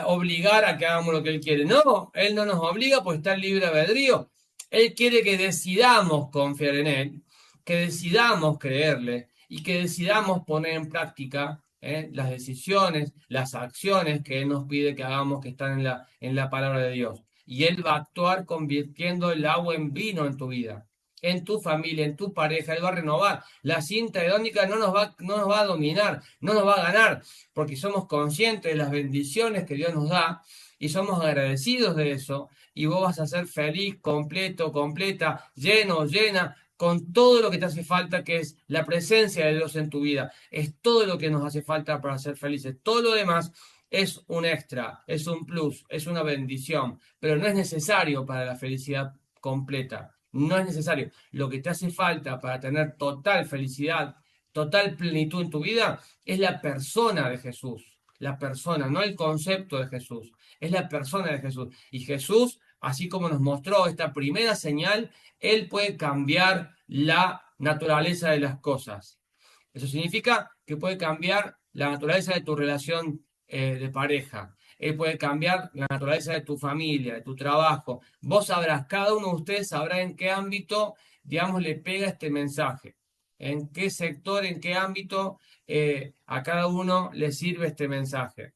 obligar a que hagamos lo que Él quiere. No, Él no nos obliga, pues está en libre albedrío. Él quiere que decidamos confiar en Él, que decidamos creerle y que decidamos poner en práctica las decisiones, las acciones que Él nos pide que hagamos que están en la palabra de Dios. Y Él va a actuar convirtiendo el agua en vino en tu vida, en tu familia, en tu pareja. Él va a renovar. La cinta hedónica no nos va a dominar, no nos va a ganar, porque somos conscientes de las bendiciones que Dios nos da y somos agradecidos de eso. Y vos vas a ser feliz, completo, completa, lleno, llena, con todo lo que te hace falta, que es la presencia de Dios en tu vida. Es todo lo que nos hace falta para ser felices. Todo lo demás es un extra, es un plus, es una bendición, pero no es necesario para la felicidad completa. No es necesario. Lo que te hace falta para tener total felicidad, total plenitud en tu vida, es la persona de Jesús. La persona, no el concepto de Jesús. Es la persona de Jesús. Y Jesús, así como nos mostró esta primera señal, Él puede cambiar la naturaleza de las cosas. Eso significa que puede cambiar la naturaleza de tu relación de pareja. Él puede cambiar la naturaleza de tu familia, de tu trabajo. Vos sabrás, cada uno de ustedes sabrá en qué ámbito, digamos, le pega este mensaje. En qué sector, en qué ámbito a cada uno le sirve este mensaje.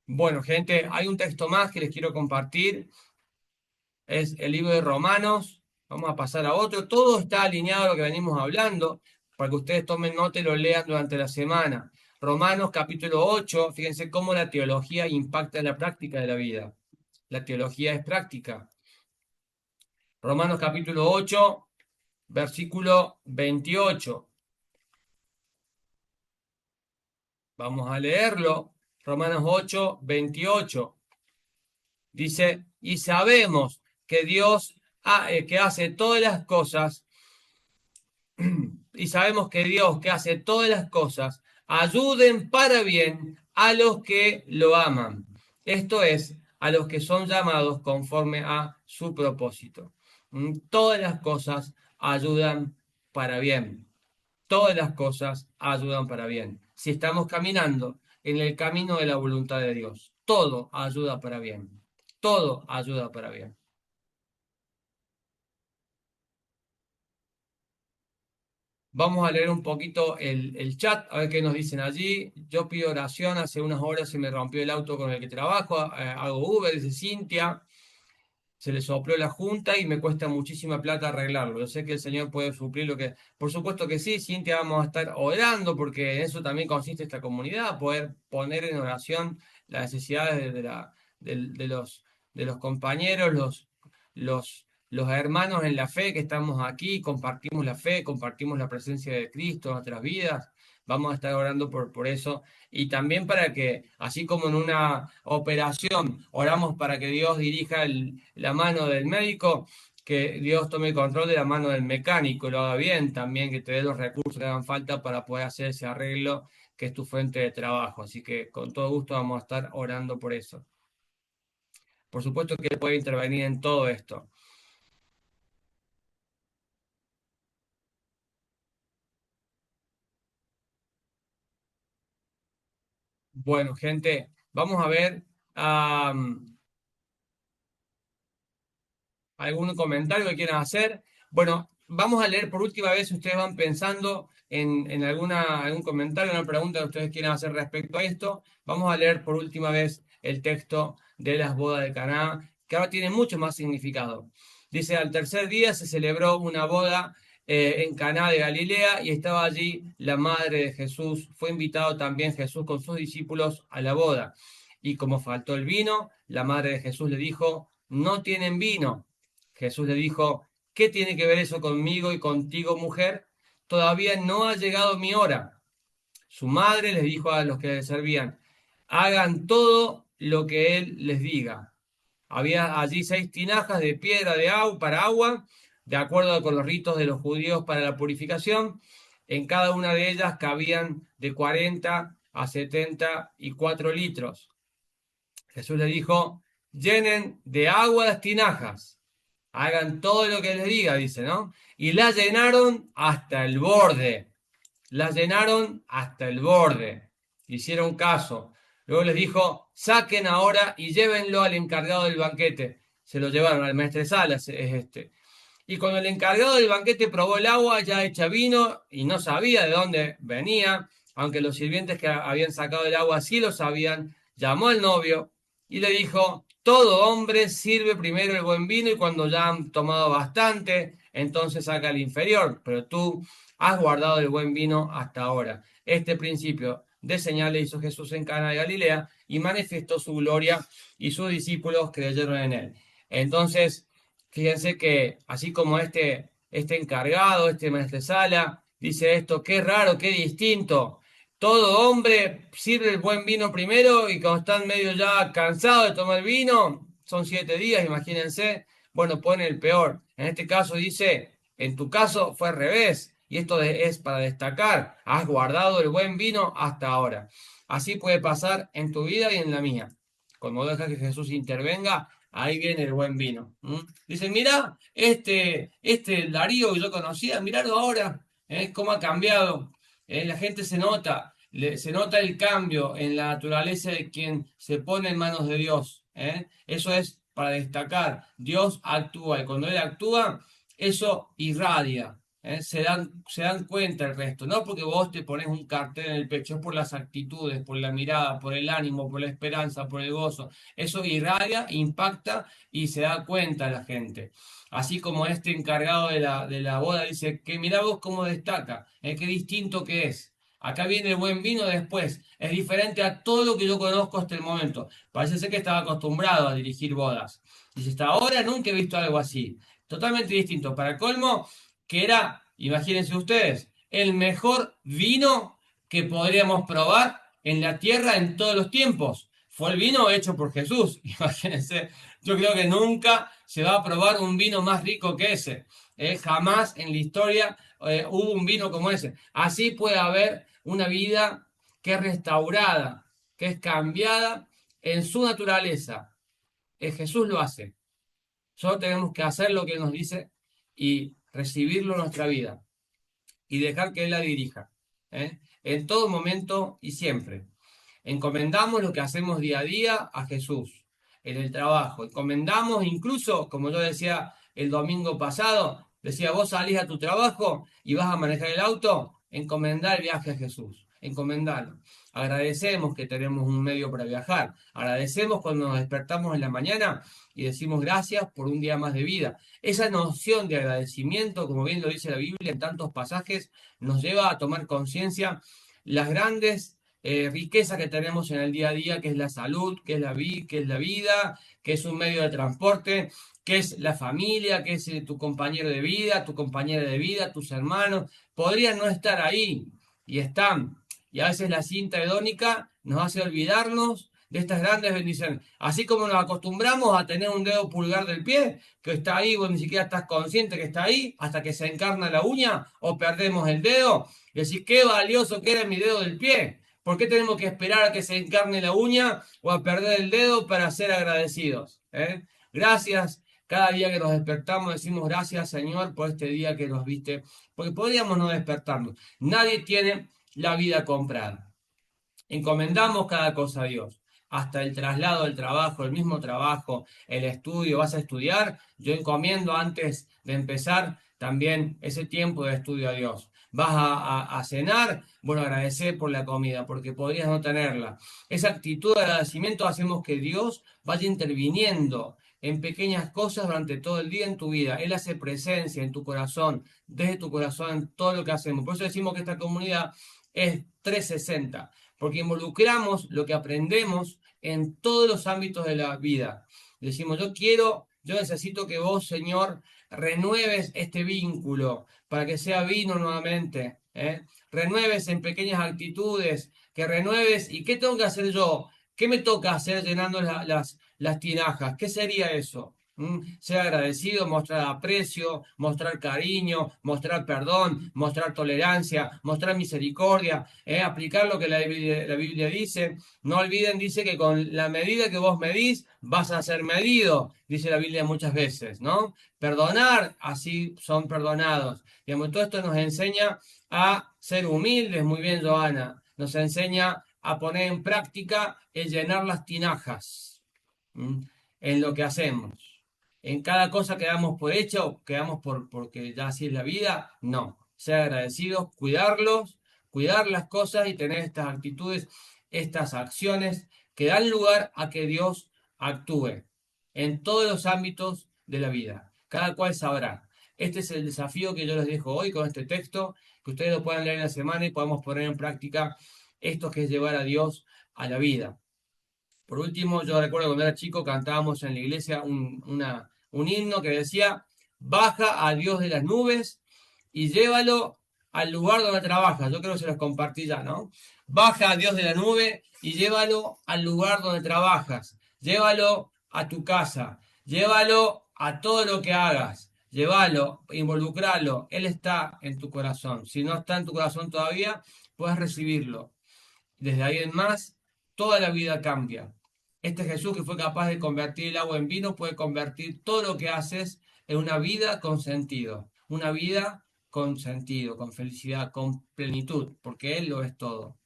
Bueno, gente, hay un texto más que les quiero compartir. Es el libro de Romanos. Vamos a pasar a otro. Todo está alineado a lo que venimos hablando, para que ustedes tomen nota y lo lean durante la semana. Romanos capítulo 8, fíjense cómo la teología impacta en la práctica de la vida. La teología es práctica. Romanos capítulo 8, versículo 28. Vamos a leerlo. Romanos 8, 28. Dice, y sabemos que Dios que hace todas las cosas, y sabemos que Dios que hace todas las cosas, ayuden para bien a los que lo aman. Esto es, a los que son llamados conforme a su propósito. Todas las cosas ayudan para bien. Todas las cosas ayudan para bien. Si estamos caminando en el camino de la voluntad de Dios, todo ayuda para bien. Todo ayuda para bien. Vamos a leer un poquito el chat, a ver qué nos dicen allí. Yo pido oración, hace unas horas se me rompió el auto con el que trabajo, hago Uber, dice Cintia. Se le sopló la junta y me cuesta muchísima plata arreglarlo. Yo sé que el Señor puede suplir lo que... Por supuesto que sí, Cintia, vamos a estar orando porque en eso también consiste esta comunidad, poder poner en oración las necesidades de los compañeros, los hermanos en la fe que estamos aquí, compartimos la fe, compartimos la presencia de Cristo en nuestras vidas. Vamos a estar orando por eso. Y también para que, así como en una operación, oramos para que Dios dirija la mano del médico, que Dios tome el control de la mano del mecánico, lo haga bien, también que te dé los recursos que hagan falta para poder hacer ese arreglo, que es tu fuente de trabajo. Así que con todo gusto vamos a estar orando por eso. Por supuesto que Él puede intervenir en todo esto. Bueno, gente, vamos a ver algún comentario que quieran hacer. Bueno, vamos a leer por última vez si ustedes van pensando en algún comentario, una pregunta que ustedes quieran hacer respecto a esto. Vamos a leer por última vez el texto de las bodas de Caná, que ahora tiene mucho más significado. Dice, al tercer día se celebró una boda en Caná de Galilea y estaba allí la madre de Jesús. Fue invitado también Jesús con sus discípulos a la boda. Y como faltó el vino, la madre de Jesús le dijo, no tienen vino. Jesús le dijo, ¿qué tiene que ver eso conmigo y contigo, mujer? Todavía no ha llegado mi hora. Su madre les dijo a los que le servían, hagan todo lo que él les diga. Había allí 6 tinajas de piedra para agua, de acuerdo con los ritos de los judíos para la purificación. En cada una de ellas cabían de 40 a 74 litros. Jesús les dijo, llenen de agua las tinajas. Hagan todo lo que les diga, dice, ¿no? Y la llenaron hasta el borde. La llenaron hasta el borde. Hicieron caso. Luego les dijo, saquen ahora y llévenlo al encargado del banquete. Se lo llevaron al maestresala, es este. Y cuando el encargado del banquete probó el agua ya hecha vino y no sabía de dónde venía, aunque los sirvientes que habían sacado el agua sí lo sabían, llamó al novio y le dijo, todo hombre sirve primero el buen vino y cuando ya han tomado bastante, entonces saca el inferior, pero tú has guardado el buen vino hasta ahora. Este principio de señal le hizo Jesús en Cana de Galilea y manifestó su gloria y sus discípulos creyeron en él. Entonces, fíjense que así como este encargado, este maestresala, dice esto, qué raro, qué distinto. Todo hombre sirve el buen vino primero y cuando están medio ya cansados de tomar vino, son 7 días, imagínense, bueno, pone el peor. En este caso dice, en tu caso fue al revés, y esto es para destacar, has guardado el buen vino hasta ahora. Así puede pasar en tu vida y en la mía. Cuando dejas que Jesús intervenga, ahí viene el buen vino. Dice, mira, este Darío que yo conocía, miralo ahora, cómo ha cambiado. La gente se nota el cambio en la naturaleza de quien se pone en manos de Dios. Eso es para destacar. Dios actúa y cuando Él actúa, eso irradia. Se dan cuenta el resto, no porque vos te pones un cartel en el pecho, es por las actitudes, por la mirada, por el ánimo, por la esperanza, por el gozo. Eso irradia, impacta y se da cuenta la gente. Así como este encargado de la boda dice que mirá vos cómo destaca, qué distinto que es. Acá viene el buen vino después. Es diferente a todo lo que yo conozco hasta el momento. Parece ser que estaba acostumbrado a dirigir bodas. Dice, hasta ahora nunca he visto algo así. Totalmente distinto. Para colmo, que era, imagínense ustedes, el mejor vino que podríamos probar en la tierra en todos los tiempos. Fue el vino hecho por Jesús. Imagínense, yo creo que nunca se va a probar un vino más rico que ese. Jamás en la historia hubo un vino como ese. Así puede haber una vida que es restaurada, que es cambiada en su naturaleza. Jesús lo hace. Solo tenemos que hacer lo que Él nos dice y recibirlo en nuestra vida y dejar que Él la dirija, en todo momento y siempre. Encomendamos lo que hacemos día a día a Jesús, en el trabajo. Encomendamos incluso, como yo decía el domingo pasado, decía, vos salís a tu trabajo y vas a manejar el auto, encomendar el viaje a Jesús, encomendarlo. Agradecemos que tenemos un medio para viajar. Agradecemos cuando nos despertamos en la mañana y decimos gracias por un día más de vida. Esa noción de agradecimiento, como bien lo dice la Biblia en tantos pasajes, nos lleva a tomar conciencia las grandes riquezas que tenemos en el día a día, que es la salud, que es la vida, que es un medio de transporte, que es la familia, que es tu compañero de vida, tu compañera de vida, tus hermanos. Podrían no estar ahí y están. Y a veces la cinta hedónica nos hace olvidarnos de estas grandes bendiciones. Así como nos acostumbramos a tener un dedo pulgar del pie, que está ahí, vos ni siquiera estás consciente que está ahí, hasta que se encarna la uña o perdemos el dedo, y decís, qué valioso que era mi dedo del pie. ¿Por qué tenemos que esperar a que se encarne la uña o a perder el dedo para ser agradecidos? Gracias. Cada día que nos despertamos decimos gracias, Señor, por este día que nos viste, porque podríamos no despertarnos. Nadie tiene la vida comprada. Encomendamos cada cosa a Dios, hasta el traslado del trabajo, el mismo trabajo, el estudio. ¿Vas a estudiar? Yo encomiendo antes de empezar también ese tiempo de estudio a Dios. ¿Vas a cenar? Bueno, agradecer por la comida, porque podrías no tenerla. Esa actitud de agradecimiento hacemos que Dios vaya interviniendo en pequeñas cosas durante todo el día en tu vida. Él hace presencia en tu corazón, desde tu corazón, en todo lo que hacemos. Por eso decimos que esta comunidad es 360, porque involucramos lo que aprendemos en todos los ámbitos de la vida. Decimos, yo necesito que vos, Señor, renueves este vínculo para que sea vino nuevamente. Renueves en pequeñas actitudes, que renueves. ¿Y qué tengo que hacer yo? ¿Qué me toca hacer llenando las tinajas? ¿Qué sería eso? Ser agradecido, mostrar aprecio, mostrar cariño, mostrar perdón, mostrar tolerancia, mostrar misericordia, aplicar lo que la Biblia dice. No olviden, dice que con la medida que vos medís vas a ser medido, dice la Biblia muchas veces, ¿no? Perdonar, así son perdonados. Digamos, todo esto nos enseña a ser humildes, muy bien, Joana, nos enseña a poner en práctica el llenar las tinajas en lo que hacemos. En cada cosa que damos por hecho, quedamos porque ya así es la vida. No, ser agradecidos, cuidarlos, cuidar las cosas y tener estas actitudes, estas acciones que dan lugar a que Dios actúe en todos los ámbitos de la vida. Cada cual sabrá. Este es el desafío que yo les dejo hoy con este texto, que ustedes lo puedan leer en la semana y podamos poner en práctica esto que es llevar a Dios a la vida. Por último, yo recuerdo cuando era chico cantábamos en la iglesia un himno que decía, baja a Dios de las nubes y llévalo al lugar donde trabaja. Yo creo que se los compartí ya, ¿no? Baja a Dios de la nube y llévalo al lugar donde trabajas. Llévalo a tu casa. Llévalo a todo lo que hagas. Llévalo, involucralo. Él está en tu corazón. Si no está en tu corazón todavía, puedes recibirlo. Desde ahí en más, toda la vida cambia. Este Jesús que fue capaz de convertir el agua en vino puede convertir todo lo que haces en una vida con sentido. Una vida con sentido, con felicidad, con plenitud, porque Él lo es todo.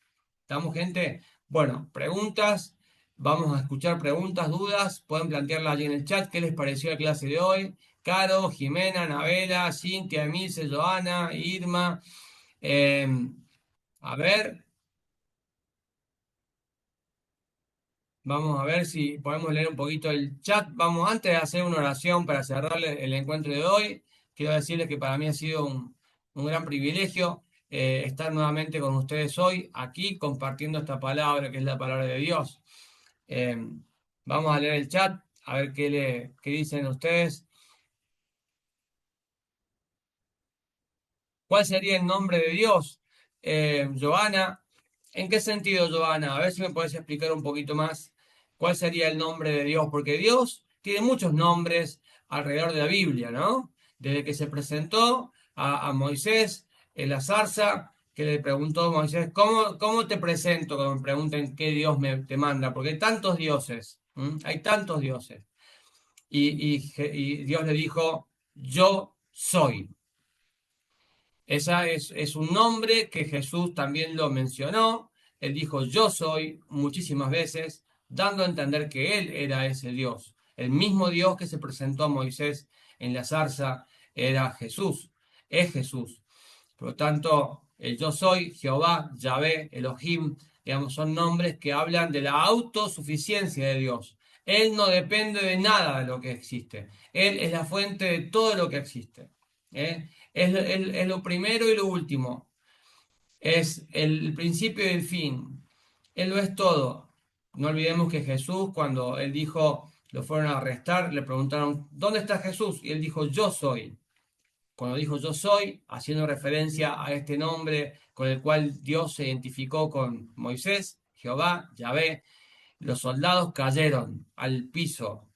¿Estamos, gente? Bueno, preguntas. Vamos a escuchar preguntas, dudas. Pueden plantearlas allí en el chat. ¿Qué les pareció la clase de hoy? Caro, Jimena, Anabela, Cintia, Emilce, Joana, Irma. A ver. Vamos a ver si podemos leer un poquito el chat. Vamos, antes de hacer una oración para cerrar el encuentro de hoy, quiero decirles que para mí ha sido un gran privilegio estar nuevamente con ustedes hoy, aquí, compartiendo esta palabra, que es la palabra de Dios. Eh, Vamos a leer el chat, a ver qué dicen ustedes. ¿Cuál sería el nombre de Dios? Joana, ¿en qué sentido, Joana? A ver si me puedes explicar un poquito más cuál sería el nombre de Dios, porque Dios tiene muchos nombres alrededor de la Biblia, ¿no? Desde que se presentó a Moisés en la zarza, que le preguntó a Moisés, ¿cómo te presento? Cuando me pregunten qué Dios te manda, porque hay tantos dioses, hay tantos dioses. Y Dios le dijo, yo soy. Es un nombre que Jesús también lo mencionó. Él dijo yo soy muchísimas veces, dando a entender que Él era ese Dios. El mismo Dios que se presentó a Moisés en la zarza era Jesús, es Jesús. Por lo tanto, el yo soy, Jehová, Yahvé, Elohim, digamos, son nombres que hablan de la autosuficiencia de Dios. Él no depende de nada de lo que existe. Él es la fuente de todo lo que existe. ¿Eh? Es lo primero y lo último. Es el principio y el fin. Él lo es todo. No olvidemos que Jesús, cuando él dijo, lo fueron a arrestar, le preguntaron, ¿dónde está Jesús? Y él dijo, yo soy. Cuando dijo yo soy, haciendo referencia a este nombre con el cual Dios se identificó con Moisés, Jehová, Yahvé, los soldados cayeron al piso,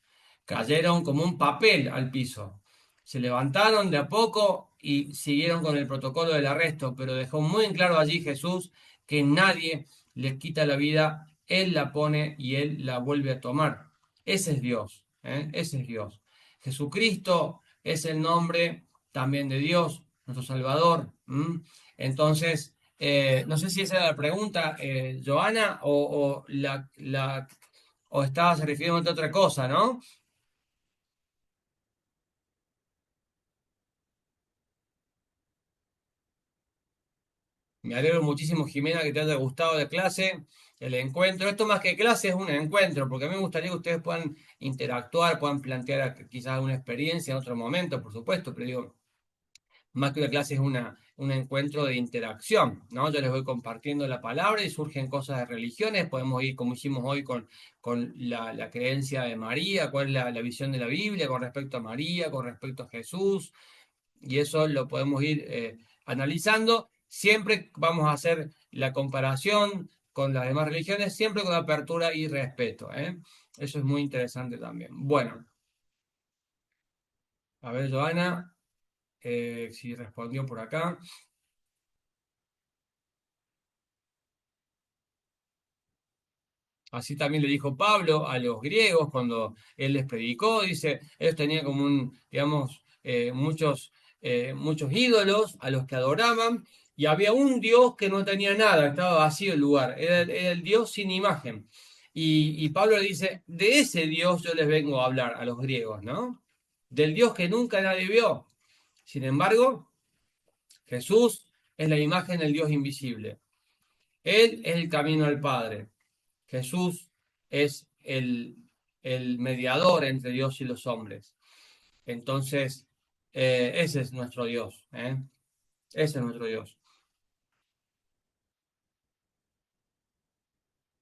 cayeron como un papel al piso. Se levantaron de a poco y siguieron con el protocolo del arresto, pero dejó muy en claro allí Jesús que nadie les quita la vida, Él la pone y Él la vuelve a tomar. Ese es Dios, ese es Dios. Jesucristo es el nombre también de Dios, nuestro Salvador. Entonces, no sé si esa era la pregunta, Joana, o estabas refiriéndote a otra cosa, ¿no? Me alegro muchísimo, Jimena, que te haya gustado la clase, el encuentro. Esto más que clase es un encuentro, porque a mí me gustaría que ustedes puedan interactuar, puedan plantear quizás alguna experiencia en otro momento, por supuesto, pero digo, más que una clase es un encuentro de interacción, ¿no? Yo les voy compartiendo la palabra y surgen cosas de religiones, podemos ir como hicimos hoy con la creencia de María, cuál es la visión de la Biblia con respecto a María, con respecto a Jesús, y eso lo podemos ir analizando. Siempre vamos a hacer la comparación con las demás religiones, siempre con apertura y respeto, ¿eh? Eso es muy interesante también. Bueno, a ver, Joana, si respondió por acá. Así también le dijo Pablo a los griegos cuando él les predicó, dice, ellos tenían como digamos, muchos ídolos a los que adoraban, y había un Dios que no tenía nada, estaba vacío el lugar, era el Dios sin imagen. Y Pablo le dice, de ese Dios yo les vengo a hablar a los griegos, ¿no? Del Dios que nunca nadie vio. Sin embargo, Jesús es la imagen del Dios invisible. Él es el camino al Padre. Jesús es el mediador entre Dios y los hombres. Entonces, ese es nuestro Dios. Ese es nuestro Dios.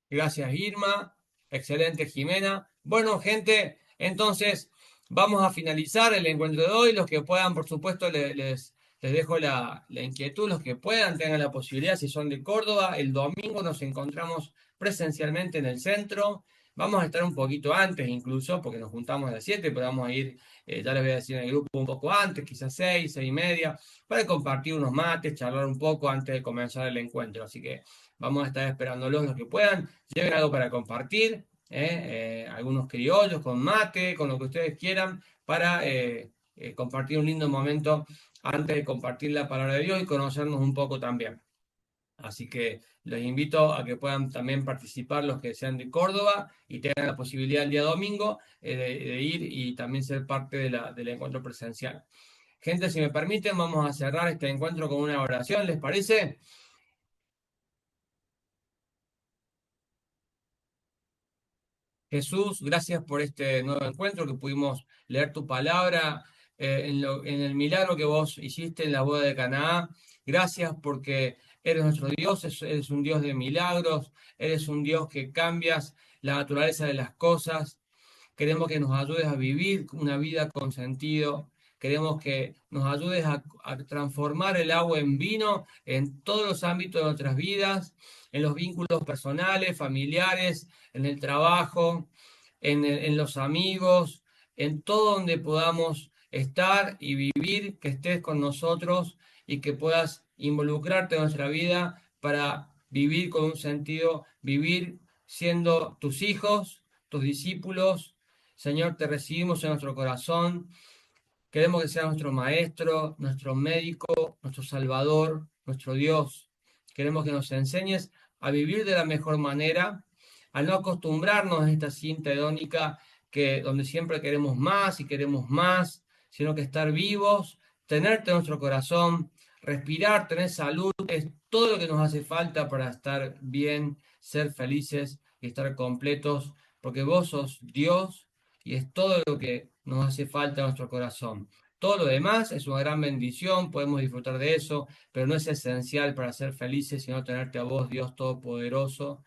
Gracias, Irma. Excelente, Jimena. Bueno, gente, entonces vamos a finalizar el encuentro de hoy. Los que puedan, por supuesto, les dejo la inquietud. Los que puedan, tengan la posibilidad, si son de Córdoba, el domingo nos encontramos presencialmente en el centro. Vamos a estar un poquito antes incluso, porque nos juntamos a las 7, pero vamos a ir, ya les voy a decir en el grupo, un poco antes, quizás 6, 6:30, para compartir unos mates, charlar un poco antes de comenzar el encuentro. Así que vamos a estar esperándolos los que puedan. Lleven algo para compartir, algunos criollos con mate, con lo que ustedes quieran, para compartir un lindo momento antes de compartir la palabra de Dios y conocernos un poco también. Así que los invito a que puedan también participar los que sean de Córdoba y tengan la posibilidad el día domingo de ir y también ser parte del encuentro presencial. Gente, si me permiten, vamos a cerrar este encuentro con una oración, ¿les parece? Jesús, gracias por este nuevo encuentro que pudimos leer tu palabra en el milagro que vos hiciste en la boda de Canaá. Gracias porque eres nuestro Dios, eres un Dios de milagros, eres un Dios que cambias la naturaleza de las cosas. Queremos que nos ayudes a vivir una vida con sentido. Queremos que nos ayudes a transformar el agua en vino en todos los ámbitos de nuestras vidas, en los vínculos personales, familiares, en el trabajo, en los amigos, en todo donde podamos estar y vivir, que estés con nosotros y que puedas involucrarte en nuestra vida para vivir con un sentido, vivir siendo tus hijos, tus discípulos. Señor, te recibimos en nuestro corazón. Queremos que seas nuestro maestro, nuestro médico, nuestro salvador, nuestro Dios. Queremos que nos enseñes a vivir de la mejor manera, a no acostumbrarnos a esta cinta hedónica donde siempre queremos más, sino que estar vivos, tenerte en nuestro corazón, respirar, tener salud, es todo lo que nos hace falta para estar bien, ser felices y estar completos, porque vos sos Dios y es todo lo que nos hace falta en nuestro corazón. Todo lo demás es una gran bendición, podemos disfrutar de eso, pero no es esencial para ser felices, sino tenerte a vos, Dios Todopoderoso.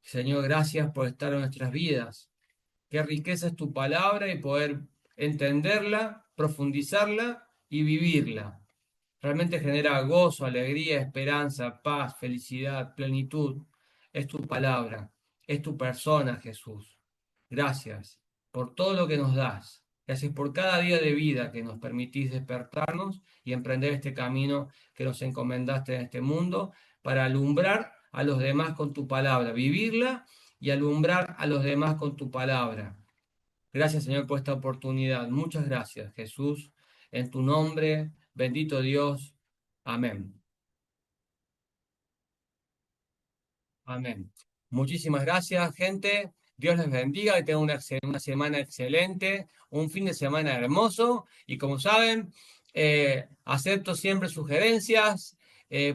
Señor, gracias por estar en nuestras vidas. Qué riqueza es tu palabra y poder entenderla, profundizarla y vivirla. Realmente genera gozo, alegría, esperanza, paz, felicidad, plenitud. Es tu palabra, es tu persona, Jesús. Gracias por todo lo que nos das. Gracias por cada día de vida que nos permitís despertarnos y emprender este camino que nos encomendaste en este mundo para alumbrar a los demás con tu palabra, vivirla y alumbrar a los demás con tu palabra. Gracias, Señor, por esta oportunidad. Muchas gracias, Jesús. En tu nombre, bendito Dios. Amén. Amén. Muchísimas gracias, gente. Dios les bendiga, que tengan una semana excelente, un fin de semana hermoso. Y como saben, acepto siempre sugerencias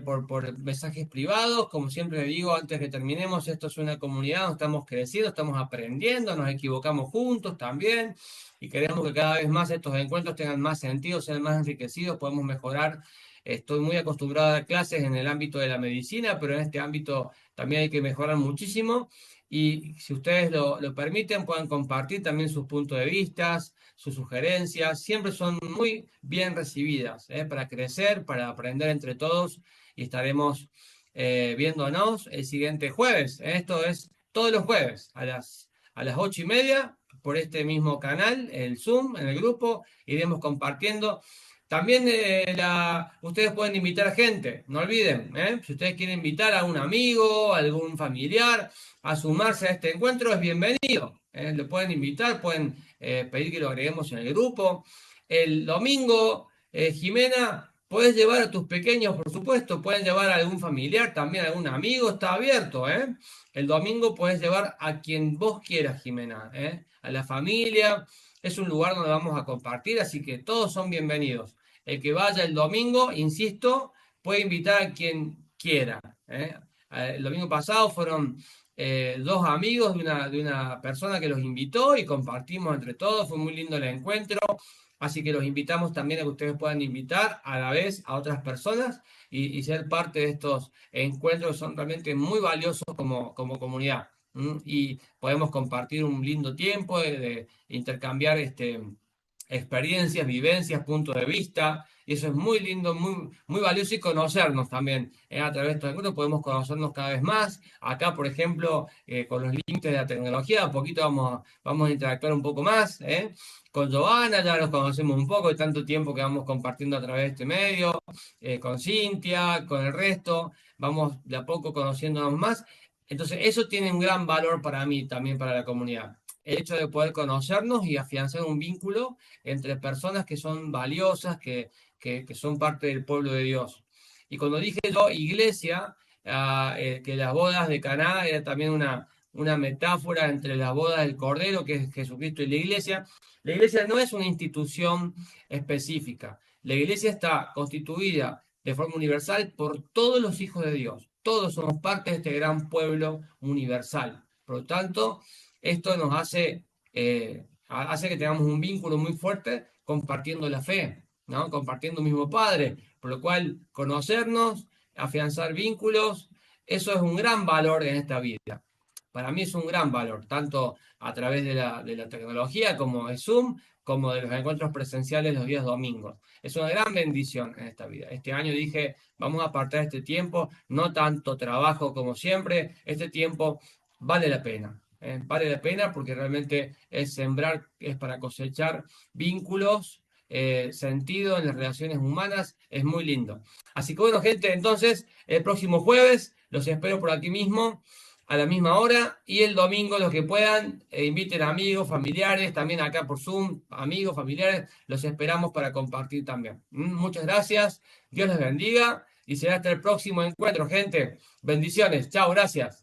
por mensajes privados. Como siempre les digo, antes que terminemos, esto es una comunidad, nos estamos creciendo, estamos aprendiendo, nos equivocamos juntos también. Y queremos que cada vez más estos encuentros tengan más sentido, sean más enriquecidos, podemos mejorar. Estoy muy acostumbrado a dar clases en el ámbito de la medicina, pero en este ámbito también hay que mejorar muchísimo. Y si ustedes lo permiten, pueden compartir también sus puntos de vista, sus sugerencias. Siempre son muy bien recibidas, para crecer, para aprender entre todos. Y estaremos viéndonos el siguiente jueves. Esto es todos los jueves a las 8:30 por este mismo canal, el Zoom, en el grupo. Iremos compartiendo. También ustedes pueden invitar gente, no olviden, si ustedes quieren invitar a un amigo, a algún familiar a sumarse a este encuentro, es bienvenido. Lo pueden invitar, pueden pedir que lo agreguemos en el grupo. El domingo, Jimena, puedes llevar a tus pequeños, por supuesto, pueden llevar a algún familiar, también a algún amigo, está abierto. El domingo puedes llevar a quien vos quieras, Jimena, a la familia. Es un lugar donde vamos a compartir, así que todos son bienvenidos. El que vaya el domingo, insisto, puede invitar a quien quiera. El domingo pasado fueron dos amigos de una persona que los invitó y compartimos entre todos, fue muy lindo el encuentro. Así que los invitamos también a que ustedes puedan invitar a la vez a otras personas y ser parte de estos encuentros que son realmente muy valiosos como comunidad. Y podemos compartir un lindo tiempo de intercambiar experiencias, vivencias, puntos de vista, y eso es muy lindo, muy valioso, y conocernos también. A través de estos encuentros podemos conocernos cada vez más. Acá, por ejemplo, con los límites de la tecnología, a poquito vamos a interactuar un poco más. Con Giovanna ya nos conocemos un poco de tanto tiempo que vamos compartiendo a través de este medio, con Cintia, con el resto, vamos de a poco conociéndonos más. Entonces, eso tiene un gran valor para mí, también para la comunidad. El hecho de poder conocernos y afianzar un vínculo entre personas que son valiosas, que son parte del pueblo de Dios. Y cuando dije yo, iglesia, que las bodas de Caná era también una metáfora entre las bodas del Cordero, que es Jesucristo, y la iglesia no es una institución específica. La iglesia está constituida de forma universal por todos los hijos de Dios. Todos somos parte de este gran pueblo universal. Por lo tanto, esto nos hace que tengamos un vínculo muy fuerte compartiendo la fe, ¿no? Compartiendo un mismo Padre, por lo cual conocernos, afianzar vínculos, eso es un gran valor en esta vida. Para mí es un gran valor, tanto a través de la tecnología como de Zoom, como de los encuentros presenciales los días domingos. Es una gran bendición en esta vida. Este año dije, vamos a apartar este tiempo, no tanto trabajo como siempre, este tiempo vale la pena. Vale la pena porque realmente es sembrar, es para cosechar vínculos, sentido en las relaciones humanas, es muy lindo. Así que bueno, gente, entonces el próximo jueves los espero por aquí mismo a la misma hora, y el domingo los que puedan, inviten amigos, familiares, también acá por Zoom, amigos, familiares, los esperamos para compartir también. Muchas gracias, Dios les bendiga y será hasta el próximo encuentro, gente. Bendiciones, chao, gracias.